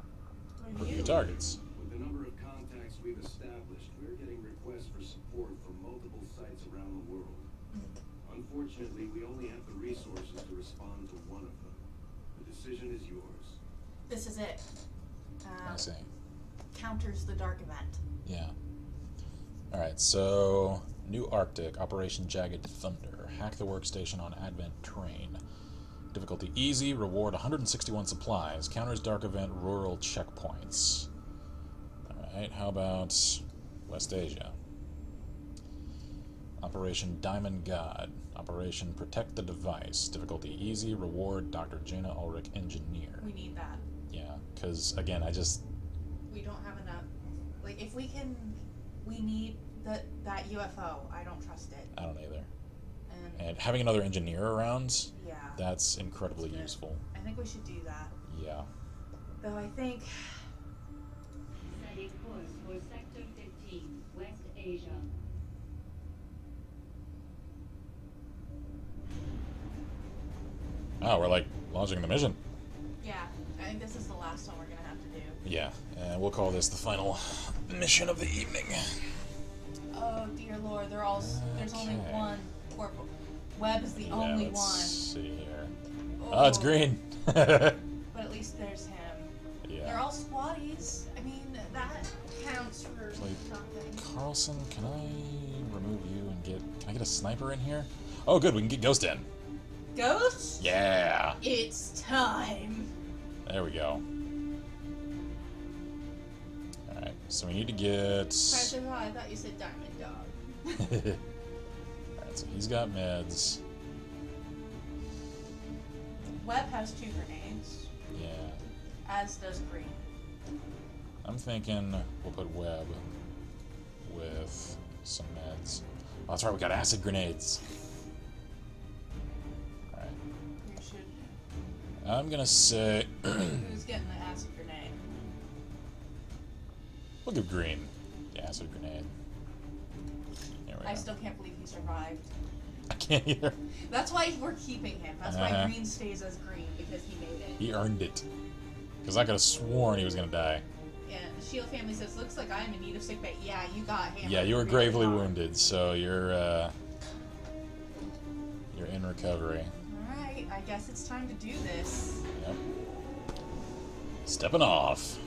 New targets. With the number of contacts we've established, we're getting requests for support from multiple sites around the world. Unfortunately, we only have the resources to respond to one of them. The decision is yours. This is it. I see. Counters the Dark Event. Yeah. Alright, so... New Arctic. Operation Jagged Thunder. Hack the workstation on Advent Train. Difficulty easy. Reward 161 supplies. Counters Dark Event rural checkpoints. Alright, how about West Asia? Operation Diamond God. Operation Protect the Device. Difficulty easy. Reward Dr. Jaina Ulrich Engineer. We need that. Yeah, because, again, We don't have enough. Like, if we can... We need that UFO. I don't trust it. I don't either. And having another engineer around, yeah, that's incredibly useful. I think we should do that. Yeah. Though I think... Setting course for Sector 15, West Asia. Oh, we're like launching the mission. Yeah, I think this is the last one we're gonna have to do. Yeah, and we'll call this the final mission of the evening. Oh dear lord, there's only one. Webb is the only one. Let's see here. Oh, it's green. But at least there's him. Yeah. They're all squatties. I mean, that counts Thanks for Actually, talking. Carlson, can I remove you and get... Can I get a sniper in here? Oh, good, we can get Ghost in. Ghost? Yeah! It's time. There we go. Alright, so we need to get... Precious, I thought you said Diamond Dog. Alright, so he's got meds. Webb has 2 grenades, Yeah. as does Green. I'm thinking we'll put Webb with some meds. Oh, that's right, we got acid grenades. Alright. You should. I'm gonna say... Who's getting the acid grenade? We'll give Green the acid grenade. There we I go. still can't believe he survived. I can't either. That's why we're keeping him. That's why Green stays as Green, because he made it. He earned it. Because I could have sworn he was gonna die. Yeah, the Shield family says, looks like I'm in need of sickbay. Yeah, you got hammered. Yeah, you were really gravely hard. wounded, so you're in recovery. Alright, I guess it's time to do this. Yep. Stepping off.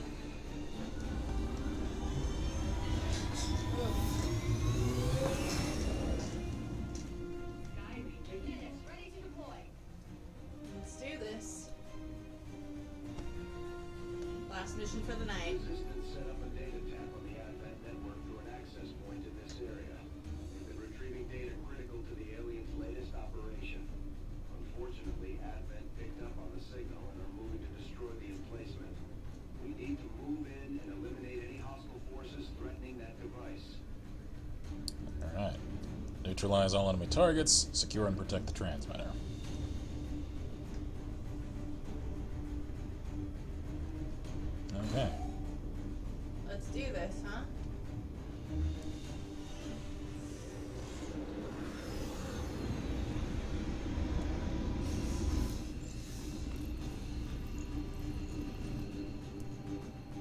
Ready to deploy. Let's do this. Last mission for the night. Resistance set up a data tap on the Advent network through an access point in this area. They've been retrieving data critical to the aliens' latest operation. Unfortunately, Advent picked up on the signal and are moving to destroy the emplacement. We need to move in and eliminate any hostile forces threatening that device. Alright. Neutralize all enemy targets, secure and protect the transmitter. Okay. Let's do this, huh?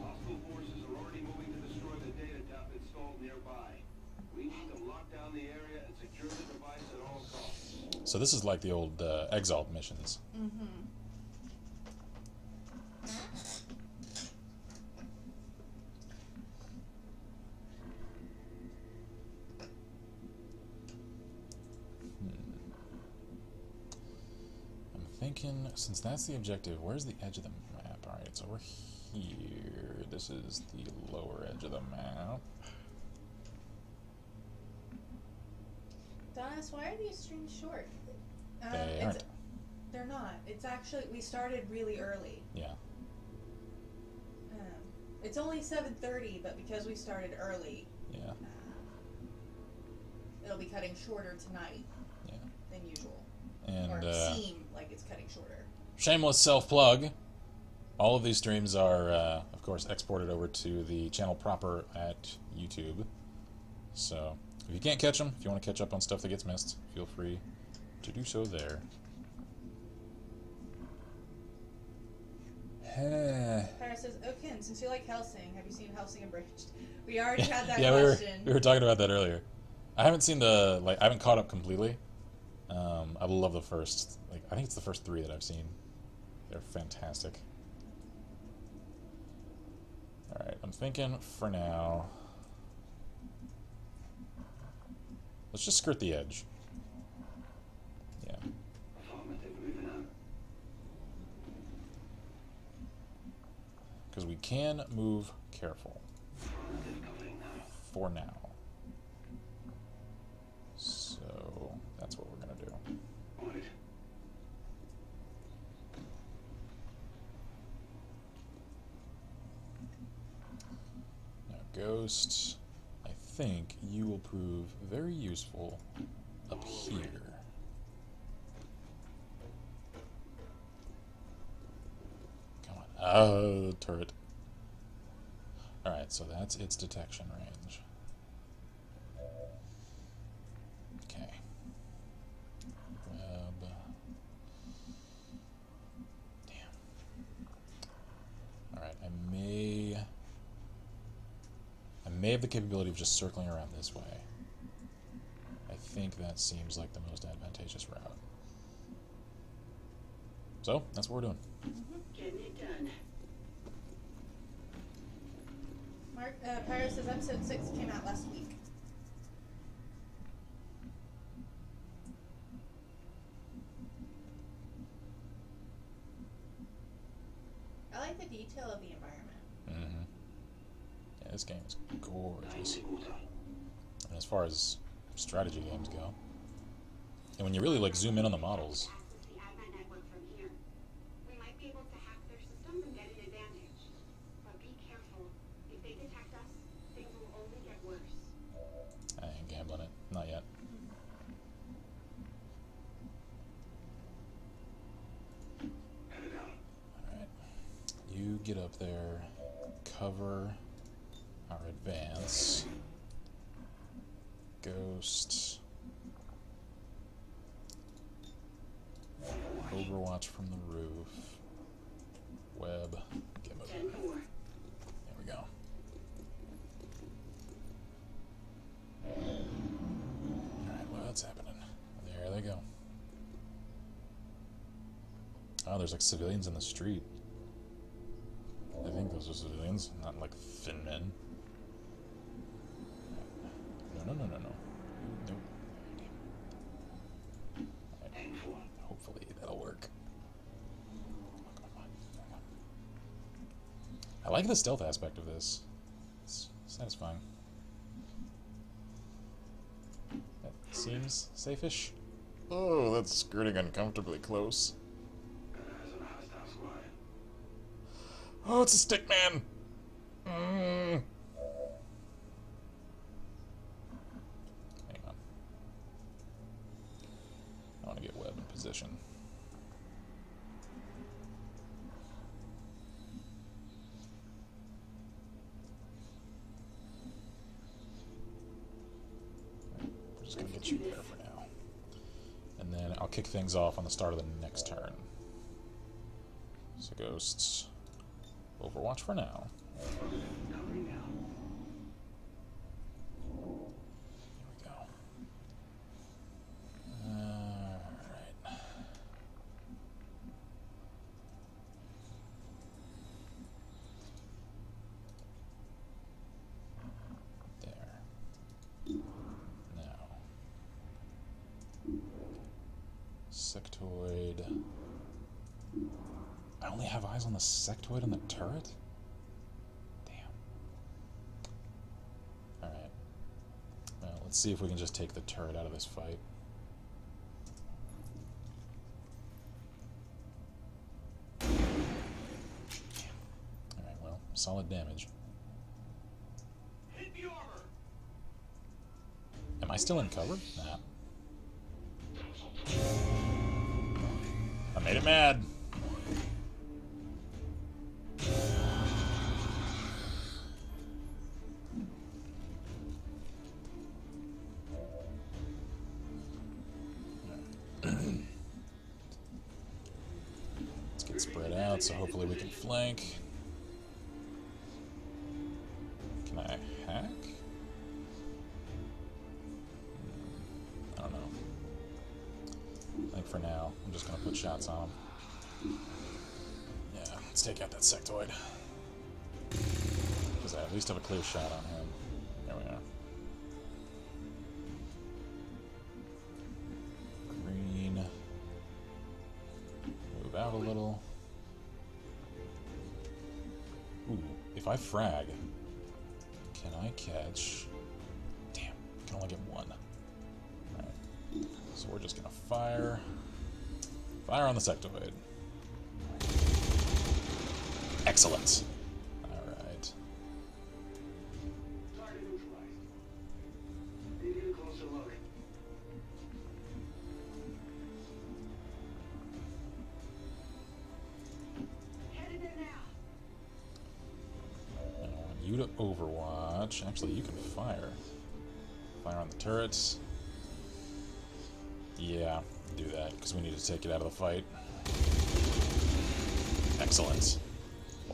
Hostile forces are already moving to destroy the data dump installed nearby. We need to lock down the area and secure the device at all costs. So this is like the old Exalt missions. Mm-hmm. I'm thinking, since that's the objective, where's the edge of the map? Alright, it's over here. This is the lower edge of the map. Dennis, why are these streams short? They aren't. They're not. It's actually, we started really early. Yeah. It's only 7:30, but because we started early, Yeah. it'll be cutting shorter tonight Yeah. than usual. And Or seem like it's cutting shorter. shameless self-plug. All of these streams are, of course, exported over to the channel proper at YouTube. So, if you can't catch them, if you want to catch up on stuff that gets missed, feel free to do so there. Paris says, "Oh, Ken, since you like Helsing, have you seen Helsing Abridged?" We already had that Yeah, question. we were talking about that earlier. I haven't seen I haven't caught up completely. I love the first, I think it's the first 3 that I've seen. They're fantastic. Alright, I'm thinking for now, let's just skirt the edge. Yeah. Affirmative, moving out. Because we can move careful. Affirmative, covering now. For now. So, that's what we're going to do. Right. Now, Ghost, I think you will prove very useful up here. Come on. Turret. Alright, so that's its detection range. Okay. Web. Damn. Alright, I may have the capability of just circling around this way. I think that seems like the most advantageous route. So, that's what we're doing. Getting it done. Pyro says episode 6 came out last week. I like the detail of the environment. Mm-hmm. Yeah, this game is gorgeous. And as far as strategy games go, and when you really like zoom in on the models. I ain't gambling it. Not yet. Alright. You get up there, cover our advance. Ghost. Overwatch from the roof. Web. Get moving. There we go. Alright, what's happening? There they go. Oh, there's like civilians in the street. I think those are civilians, not like thin men. No. Nope. Right. Hopefully that'll work. Come on. I like the stealth aspect of this. It's satisfying. That seems safe-ish. Oh, that's skirting uncomfortably close. Oh, it's a stick man! Hang on. I want to get Webb in position. We're just going to get you there for now. And then I'll kick things off on the start of the next turn. So Ghosts, Overwatch for now. Here we go. Alright. There. Now. Sectoid. I only have eyes on the sectoid and the turret? Damn. Alright. Well, let's see if we can just take the turret out of this fight. Alright, well, solid damage. Hit the armor. Am I still in cover? Nah. I made it mad. Let's get spread out, so hopefully we can flank. Can I hack? I don't know. I think for now, I'm just gonna put shots on him. Yeah, let's take out that sectoid. Because I at least have a clear shot on him. There we are. Green. Move out a little. Ooh, if I frag, can I catch... Damn, I can only get one. Alright, so we're just gonna fire. Fire on the sectoid. Excellent. Alright. Target neutralized. Need to get a closer look. Headed there now. I want you to overwatch. Actually, you can fire. Fire on the turrets. Yeah, do that, because we need to take it out of the fight. Excellent.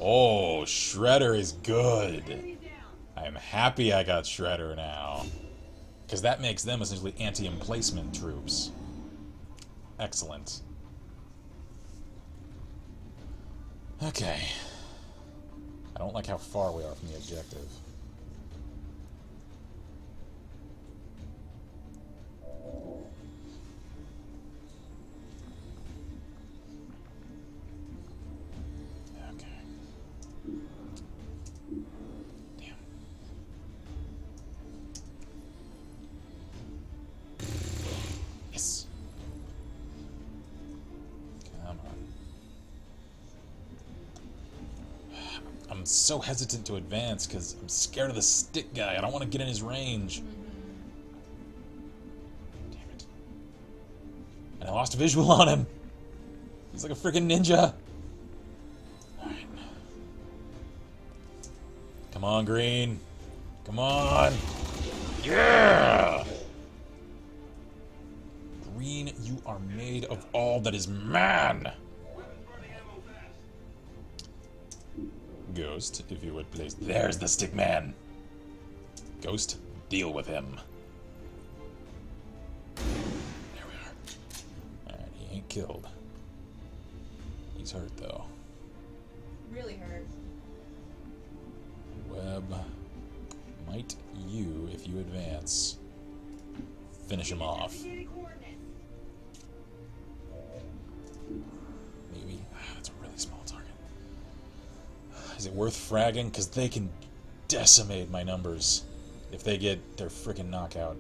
Oh, Shredder is good. I am happy I got Shredder now. Because that makes them essentially anti-emplacement troops. Excellent. Okay. I don't like how far we are from the objective. I'm so hesitant to advance because I'm scared of the stick guy. I don't want to get in his range. Damn it. And I lost visual on him. He's like a freaking ninja. Alright. Come on, Green. Come on. Yeah! Green, you are made of all that is man. Ghost, if you would please. There's the stick man. Ghost, deal with him. There we are. Alright, he ain't killed. He's hurt, though. Really hurt. Webb, might you, if you advance, finish him off? Maybe. That's a really small target. Is it worth fragging? Because they can decimate my numbers if they get their freaking knockout.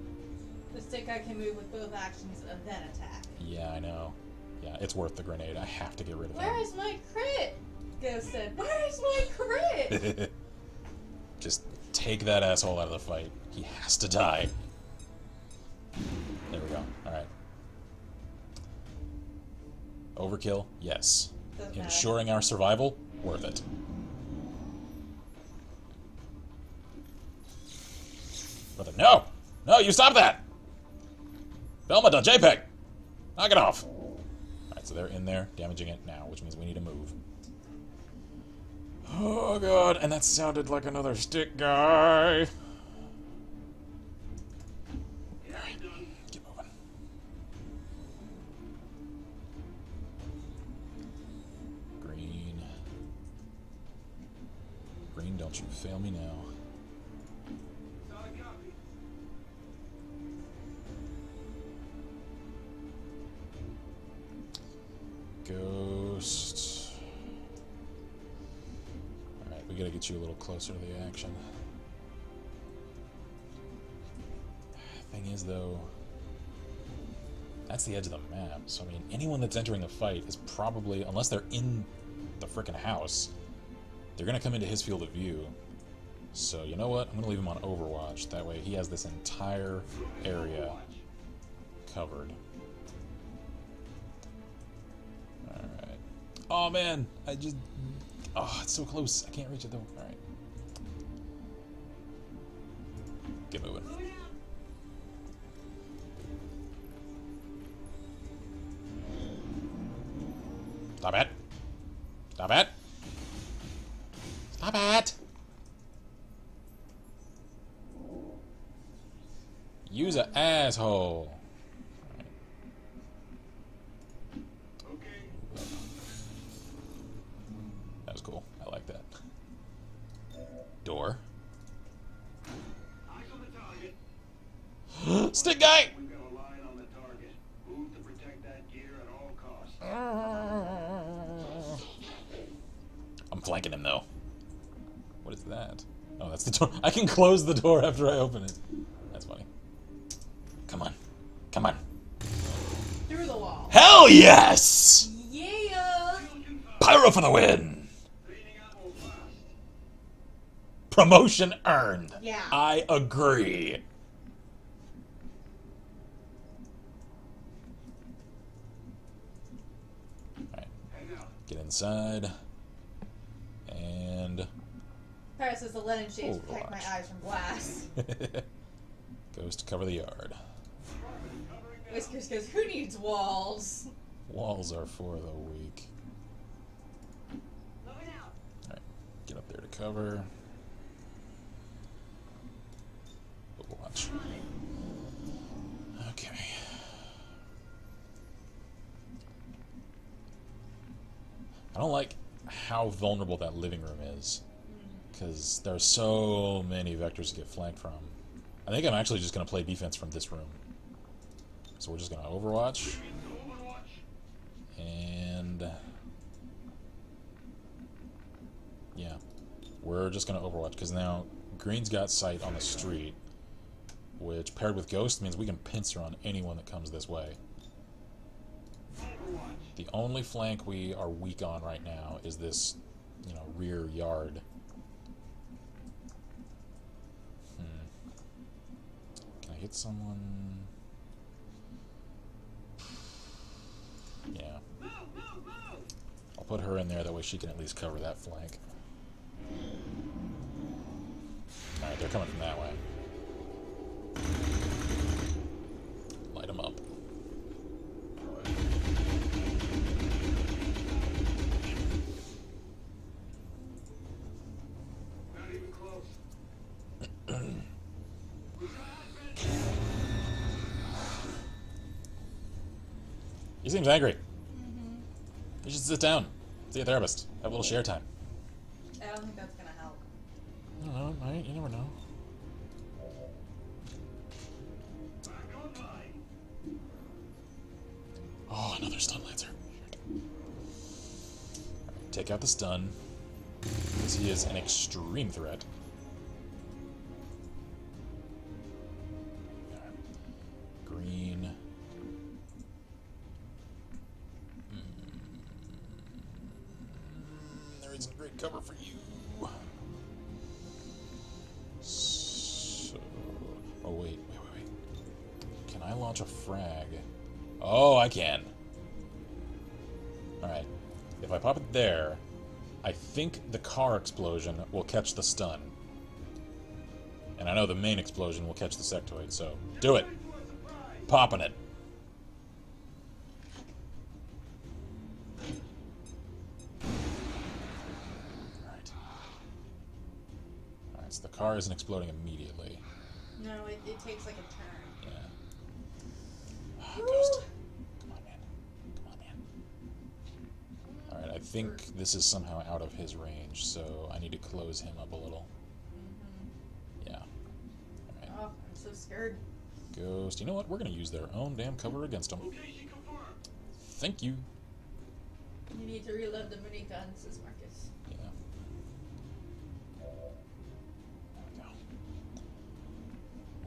The stick guy can move with both actions and then attack. Yeah, I know. Yeah, it's worth the grenade. I have to get rid of him. Where is my crit? Ghost said, where is my crit? Just take that asshole out of the fight. He has to die. There we go. Alright. Overkill? Yes. Ensuring our survival? Worth it. Brother, no! No, you stop that! Velma.jpg! Knock it off! Alright, so they're in there, damaging it now, which means we need to move. Oh god, and that sounded like another stick guy. Alright, get moving. Green. Green, don't you fail me now. Ghost. Alright, we gotta get you a little closer to the action. Thing is, though, that's the edge of the map. So, I mean, anyone that's entering a fight is probably, unless they're in the frickin' house, they're gonna come into his field of view. So, you know what? I'm gonna leave him on Overwatch. That way he has this entire area covered. Alright. Oh, man! I just... Oh, it's so close. I can't reach it, though. Alright. Get moving. Stop it! Stop it! Stop it! Use an asshole. That was cool. I like that. Door. Stick guy! We've got a line on the target. Move to protect that gear at all costs. I'm flanking him, though. What is that? Oh, that's the door. I can close the door after I open it. That's funny. Come on. Come on. Through the wall. Hell yes! Yeah! Pyro for the win! Promotion earned. Yeah. I agree. Alright. Get inside. And... Paris says the linen shades protect my Overwatch. eyes from glass. Goes to cover the yard. Whiskers goes, who needs walls? Walls are for the weak. Alright, get up there to cover. Overwatch. Okay. I don't like how vulnerable that living room is. Because there are so many vectors to get flanked from. I think I'm actually just going to play defense from this room. So we're just going to Overwatch. And... yeah. We're just going to Overwatch, because now Green's got sight on the street, which paired with Ghost means we can pincer on anyone that comes this way. The only flank we are weak on right now is this, you know, rear yard hit someone? Yeah. I'll put her in there, that way she can at least cover that flank. Alright, they're coming from that way. Light them up. Not even close. He seems angry. You should sit down. See a therapist. Have a little share time. I don't think that's gonna help. I don't know, right? You never know. Oh, another stun lancer. Take out the stun, because he is an extreme threat. Green. There isn't great cover for you. So, oh wait. Can I launch a frag? Oh, I can. Alright. If I pop it there, I think the car explosion will catch the stun. And I know the main explosion will catch the sectoid, so do it. Popping it. Alright. Alright, so the car isn't exploding immediately. No, it takes like a turn. Yeah. Ghost. Come on, man. Alright, I think this is somehow out of his range, so I need to close him up a little. Yeah. Alright. Oh, I'm so scared. Ghost. You know what? We're going to use their own damn cover against them. Thank you. You need to reload the minigun, says Marcus. Yeah. There we go.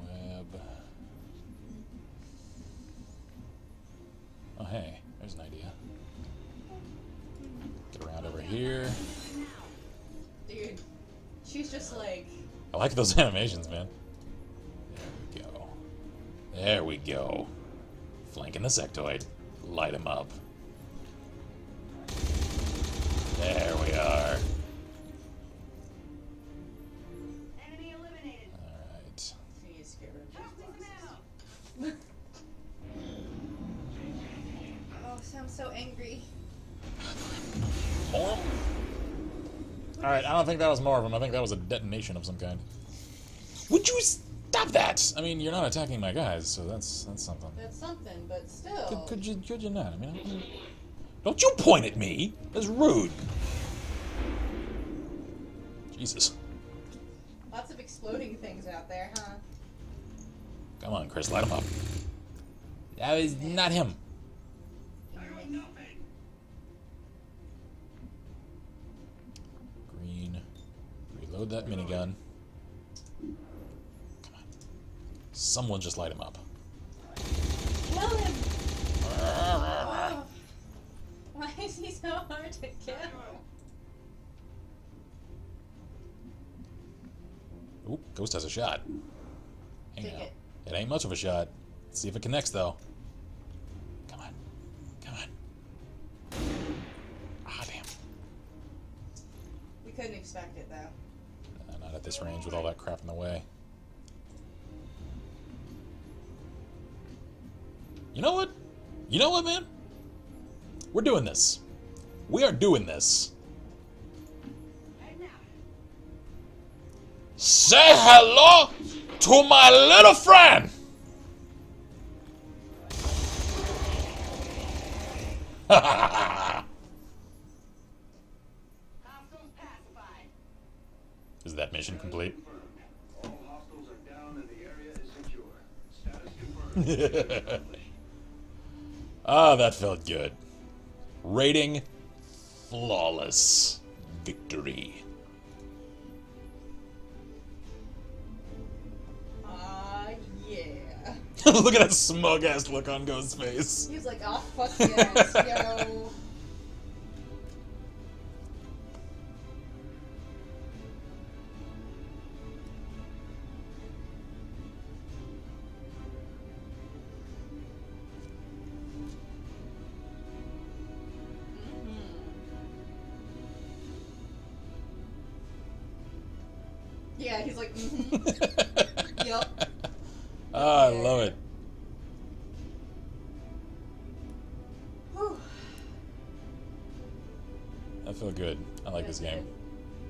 Web. Oh, hey. There's an idea. Get around over here. Dude, she's just like... I like those animations, man. There we go. There we go. Flanking the sectoid. Light him up. There we are. Enemy eliminated. Alright. She's scared of Help these me boxes. now. Oh, I'm so angry. More? Alright, I don't think that was more of them. I think that was a detonation of some kind. Would you stop that? I mean, you're not attacking my guys, so that's something. That's something, but still. Could you not? I mean, don't you point at me. That's rude. Jesus. Lots of exploding things out there, huh? Come on, Chris, light him up. That is not him. Green. Reload that minigun. Come on. Someone just light him up. Kill him! Oh. Why is he so hard to kill? Ooh, Ghost has a shot. Hang Take out. it. It ain't much of a shot. Let's see if it connects, though. Come on. Come on. Ah, damn. We couldn't expect it, though. Not at this range with all that crap in the way. You know what? You know what, man? We're doing this. We are doing this. Say hello to my little friend! Is that mission complete? All hostiles are down and the area is secure. Status confirmed. Ah, that felt good. Rating flawless. Victory. Yeah. Look at that smug ass look on Ghost's face. He's like, oh, fuck yes, yo. Yeah, he's like, mm-hmm. Yep. Oh, I love it. Whew. I feel good. I like this game.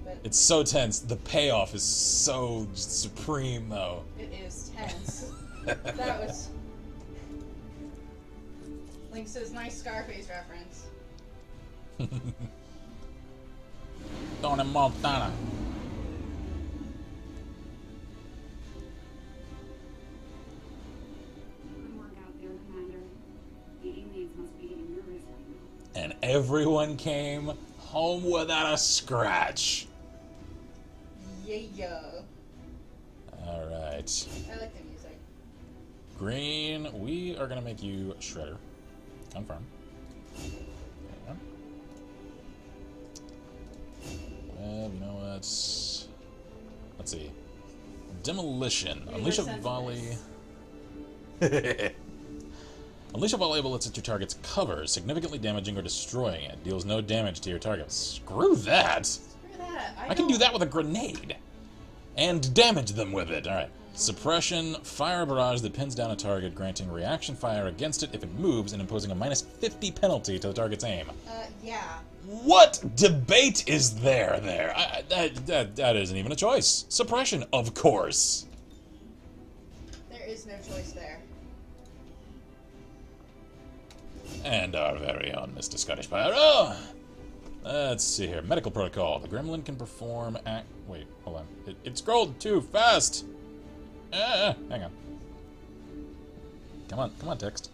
But It's so tense. The payoff is so supreme, though. it is tense. That was... Link says, nice Scarface reference. Tony Montana. Good work out there, Commander. The aliens must be getting nervous right now. And everyone came home without a scratch. Yeah. Alright. I like the music. Green, we are going to make you Shredder. Confirm. There you go. You know what? Let's see. Demolition. Unleash a volley. Unleash a volley bullets at your target's cover, significantly damaging or destroying it. Deals no damage to your target. Screw that! Screw that. I can do that with a grenade! And damage them with it. Alright. Suppression. Fire a barrage that pins down a target, granting reaction fire against it if it moves and imposing a minus 50 penalty to the target's aim. Yeah. What debate is there? That isn't even a choice. Suppression, of course. There is no choice there. And our very own Mr. Scottish Pyro. Let's see here. Medical protocol. The gremlin can perform wait, hold on. It scrolled too fast. Hang on. Come on, text.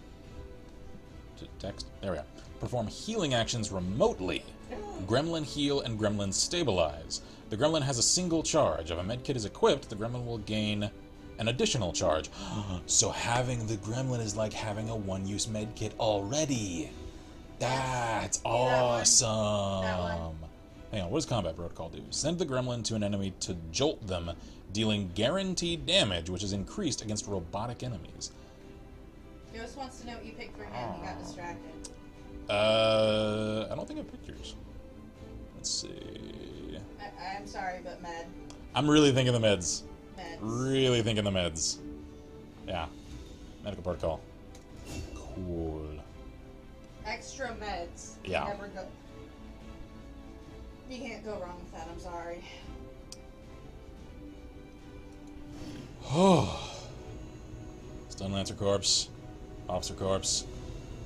Text. There we go. Perform healing actions remotely. Gremlin heal and gremlin stabilize. The gremlin has a single charge. If a medkit is equipped, the gremlin will gain an additional charge. So having the gremlin is like having a one-use medkit already. That's awesome. That one. Hang on, what does combat protocol do? Send the gremlin to an enemy to jolt them, dealing guaranteed damage, which is increased against robotic enemies. Ghost wants to know what you picked for him. He got distracted. I don't think I have pictures. Let's see. I'm sorry, but med. I'm really thinking the meds. Meds. Really thinking the meds. Yeah. Medical protocol. Cool. Extra meds. Yeah. You can't go wrong with that, I'm sorry. Stun Lancer Corpse. Officer Corpse.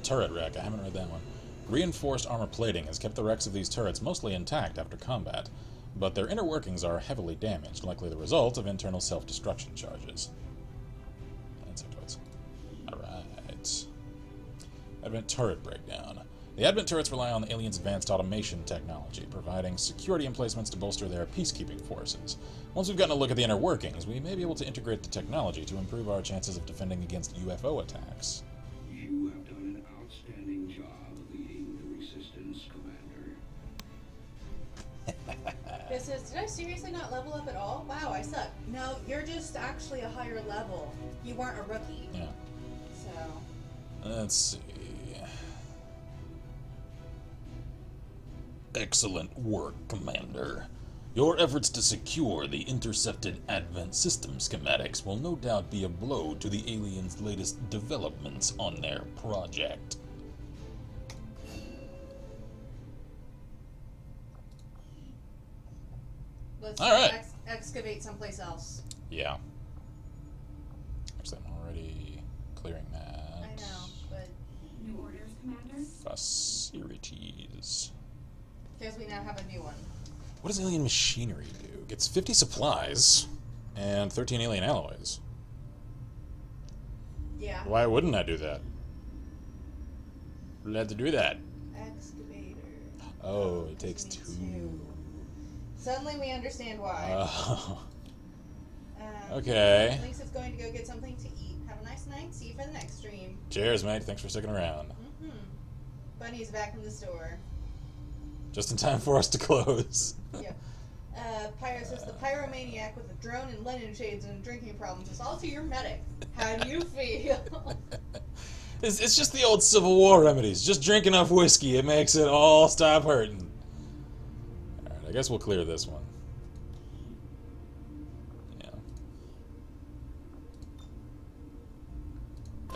Turret Wreck. I haven't read that one. Reinforced armor plating has kept the wrecks of these turrets mostly intact after combat, but their inner workings are heavily damaged, likely the result of internal self-destruction charges. Insectoids. Alright. Advent turret breakdown. The Advent turrets rely on the aliens' advanced automation technology, providing security emplacements to bolster their peacekeeping forces. Once we've gotten a look at the inner workings, we may be able to integrate the technology to improve our chances of defending against UFO attacks. You have done an outstanding job leading the resistance, Commander. It says, did I seriously not level up at all? Wow, I suck. No, you're just actually a higher level. You weren't a rookie. Yeah. So. Let's see. Excellent work, Commander. Your efforts to secure the intercepted Advent system schematics will no doubt be a blow to the aliens' latest developments on their project. Let's All right. excavate someplace else. Yeah. Actually, I'm already clearing that. I know, but... New orders, Commander? Facilities. Because we now have a new one. What does alien machinery do? Gets 50 supplies and 13 alien alloys. Yeah. Why wouldn't I do that? Let's do that. Excavator. Oh, it takes two. Suddenly we understand why. Okay. Link's is going to go get something to eat. Have a nice night. See you for the next stream. Cheers, mate. Thanks for sticking around. Bunny's back in the store. Just in time for us to close. Yep. Pyro says the pyromaniac with a drone and linen shades and drinking problems is also your medic. How do you feel? It's just the old Civil War remedies. Just drink enough whiskey. It makes it all stop hurting. Alright, I guess we'll clear this one.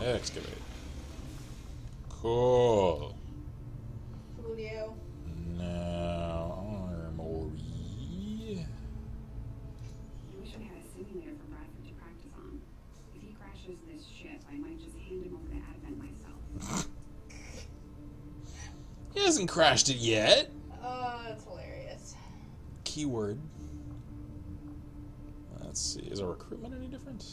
Excavate. Cool. Coolio. Now, armory. I wish I had a simulator for Bradford to practice on. If he crashes this ship, I might just hand him over to Advent myself. He hasn't crashed it yet. Oh, that's hilarious. Keyword. Let's see. Is our recruitment any different?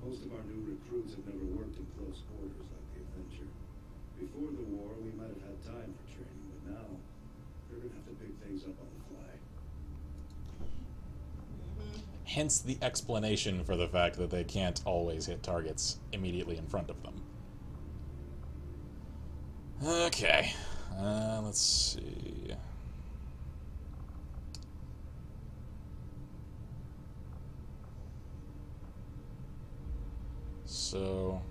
Most of our new recruits have never worked in close quarters like the Avenger. Before the war, we might have had time for training, but now they're gonna have to pick things up on the fly. Hence the explanation for the fact that they can't always hit targets immediately in front of them. Okay. Let's see. So...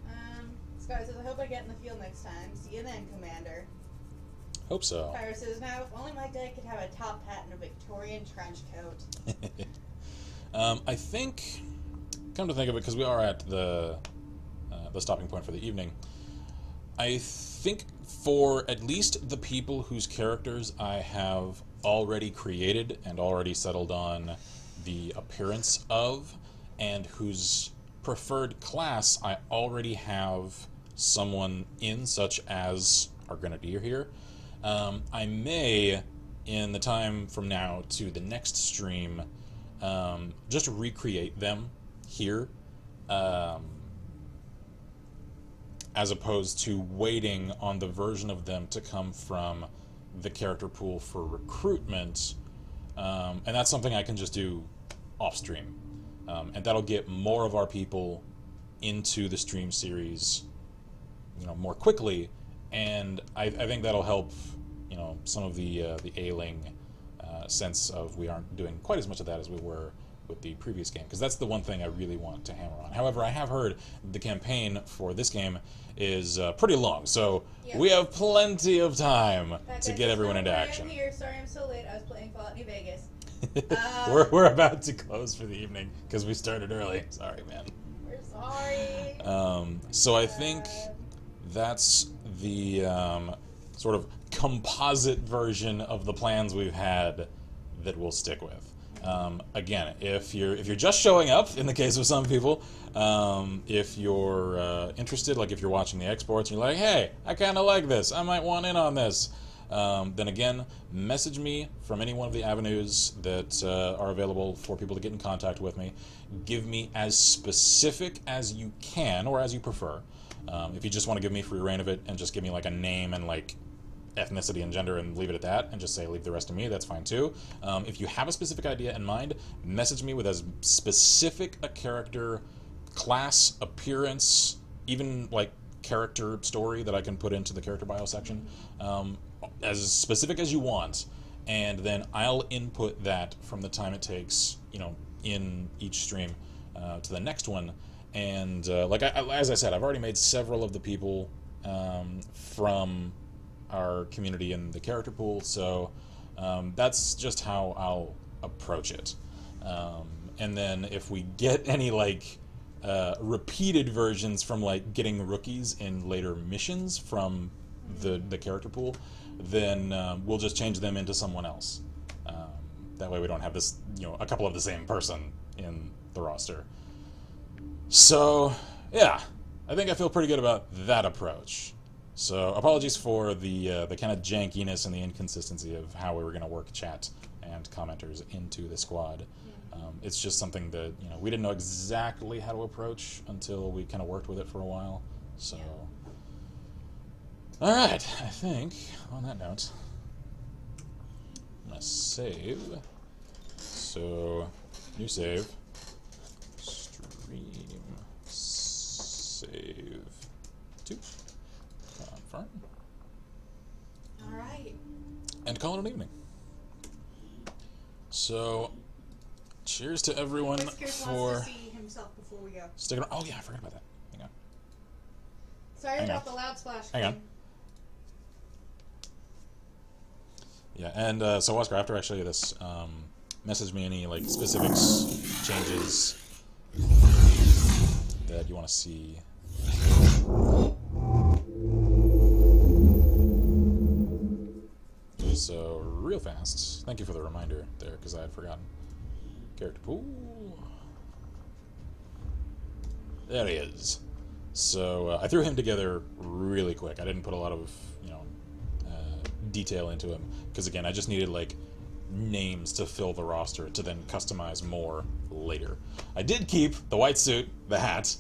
Sky says, I hope I get in the field next time. See you then, Commander. Hope so. Pyro says, now, if only my dad could have a top hat and a Victorian trench coat. I think, come to think of it, because we are at the stopping point for the evening, I think for at least the people whose characters I have already created and already settled on the appearance of, and whose preferred class I already have someone in, such as our Grenadier here, I may, in the time from now to the next stream, just recreate them here, as opposed to waiting on the version of them to come from the character pool for recruitment, and that's something I can just do off stream, and that'll get more of our people into the stream series, more quickly, and I think that'll help, some of the ailing sense of we aren't doing quite as much of that as we were with the previous game, because that's the one thing I really want to hammer on. However, I have heard the campaign for this game is pretty long, so we have plenty of time to get everyone into action. I'm here. Sorry I'm so late. I was playing Fallout New Vegas. We're about to close for the evening because we started early. Sorry, man. We're sorry. So I think that's the sort of composite version of the plans we've had that we'll stick with. Again, if you're just showing up, in the case of some people, if you're interested, like if you're watching the exports and you're like, hey, I kind of like this, I might want in on this, then again, message me from any one of the avenues that are available for people to get in contact with me. Give me as specific as you can, or as you prefer. If you just want to give me free reign of it and just give me like a name and like ethnicity and gender and leave it at that, and just say leave the rest to me, that's fine too. If you have a specific idea in mind, message me with as specific a character, class, appearance, even like character story that I can put into the character bio section, as specific as you want, and then I'll input that from the time it takes, in each stream to the next one. And as I said, I've already made several of the people from our community in the character pool, so that's just how I'll approach it. And then if we get any repeated versions from getting rookies in later missions from the character pool, then we'll just change them into someone else. That way we don't have this, a couple of the same person in the roster. So yeah, I think I feel pretty good about that approach. So apologies for the kind of jankiness and the inconsistency of how we were going to work chat and commenters into the squad. It's just something that we didn't know exactly how to approach until we kind of worked with it for a while. So, all right, I think on that note, I'm gonna save. So, new save, stream, save 2. Confirm. All right. And call it an evening. So, cheers to everyone Whiskers for wants to see himself before we go. sticking around. Oh yeah, I forgot about that. Hang on. Sorry Hang about on. the loud splash. Hang on. Yeah, and so Oscar, after I show you this, message me any specifics, changes, that you want to see. So, real fast. Thank you for the reminder there, because I had forgotten. Character pool. There he is. So, I threw him together really quick. I didn't put a lot of, detail into him, because again, I just needed, like, names to fill the roster to then customize more later. I did keep the white suit, the hat.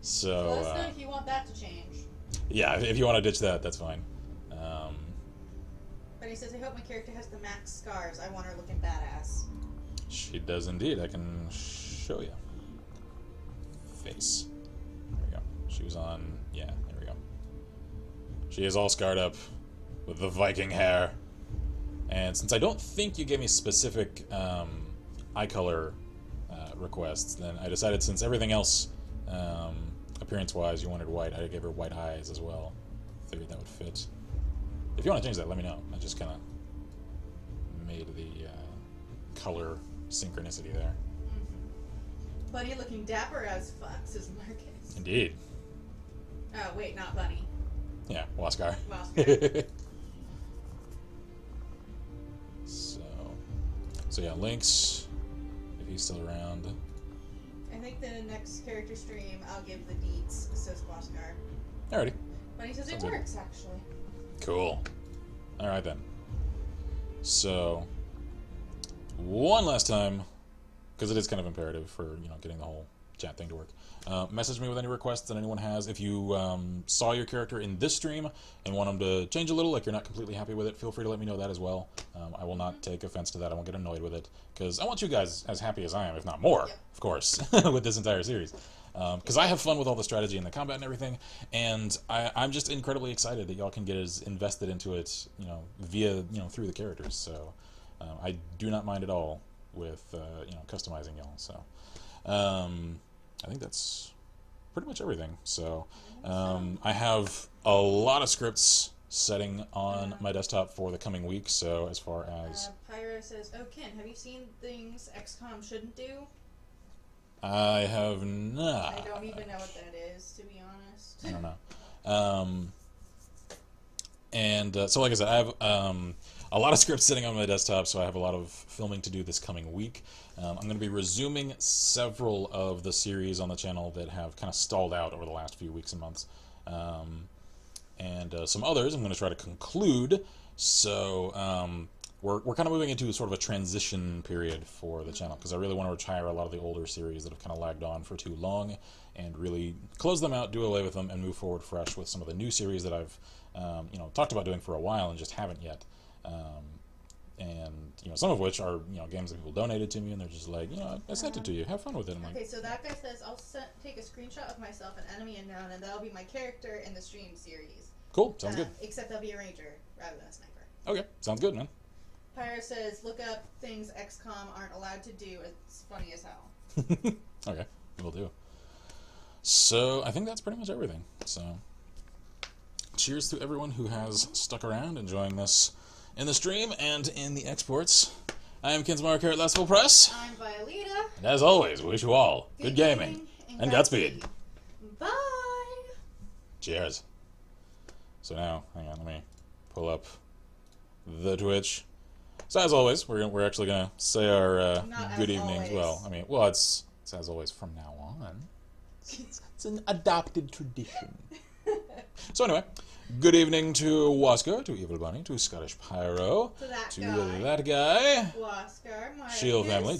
So, Let us know if you want that to change. Yeah, if you want to ditch that, that's fine. But he says, I hope my character has the max scars. I want her looking badass. She does indeed. I can show you. Face. There we go. She was on... Yeah, there we go. She is all scarred up with the Viking hair. And since I don't think you gave me specific eye color requests, then I decided since everything else, appearance-wise, you wanted white, I gave her white eyes as well. Figured that would fit. If you want to change that, let me know. I just kind of made the color synchronicity there. Mm-hmm. Bunny looking dapper as fuck, says Marcus. Indeed. Oh, wait, not Bunny. Yeah, Waskar. Waskar. So yeah, Lynx, if he's still around. I think the next character stream, I'll give the deets, says Waskar. Alrighty. Bunny says Sounds it good. works, actually. Cool. Alright then. So, one last time, because it is kind of imperative for, getting the whole chat thing to work. Message me with any requests that anyone has. If you saw your character in this stream and want them to change a little, like you're not completely happy with it, feel free to let me know that as well. I will not take offense to that. I won't get annoyed with it, because I want you guys as happy as I am, if not more, of course, with this entire series. Because I have fun with all the strategy and the combat and everything, and I'm just incredibly excited that y'all can get as invested into it, via, through the characters. So I do not mind at all with, customizing y'all. So I think that's pretty much everything. So I have a lot of scripts setting on my desktop for the coming week. So as far as Pyro says, "Oh Ken, have you seen things XCOM shouldn't do?" I have not. I don't even know what that is, to be honest. I don't know. So like I said, I have a lot of scripts sitting on my desktop, so I have a lot of filming to do this coming week. I'm going to be resuming several of the series on the channel that have kind of stalled out over the last few weeks and months. And some others I'm going to try to conclude. So we're kind of moving into sort of a transition period for the channel, because I really want to retire a lot of the older series that have kind of lagged on for too long and really close them out, do away with them, and move forward fresh with some of the new series that I've talked about doing for a while and just haven't yet. And some of which are games that people donated to me, and they're just like, I sent it to you, have fun with it. I'm like, okay, so that guy says I'll take a screenshot of myself and enemy unknown, and that'll be my character in the stream series. Cool, sounds good. Except I'll be a ranger rather than a sniper. Okay, sounds good, man. Pyro says look up things XCOM aren't allowed to do. It's funny as hell. Okay, will do. So I think that's pretty much everything. So cheers to everyone who has stuck around enjoying this in the stream and in the exports. I am Kinsmarck here at Last Full Press. I'm Violeta. And as always, we wish you all good gaming and Godspeed. Bye. Cheers. So now, hang on, let me pull up the Twitch. So as always, we're actually gonna say our good evenings. Well, it's as always from now on. It's an adopted tradition. So anyway, good evening to Waskar, to Evil Bunny, to Scottish Pyro, to that guy, Waskar, Shield family,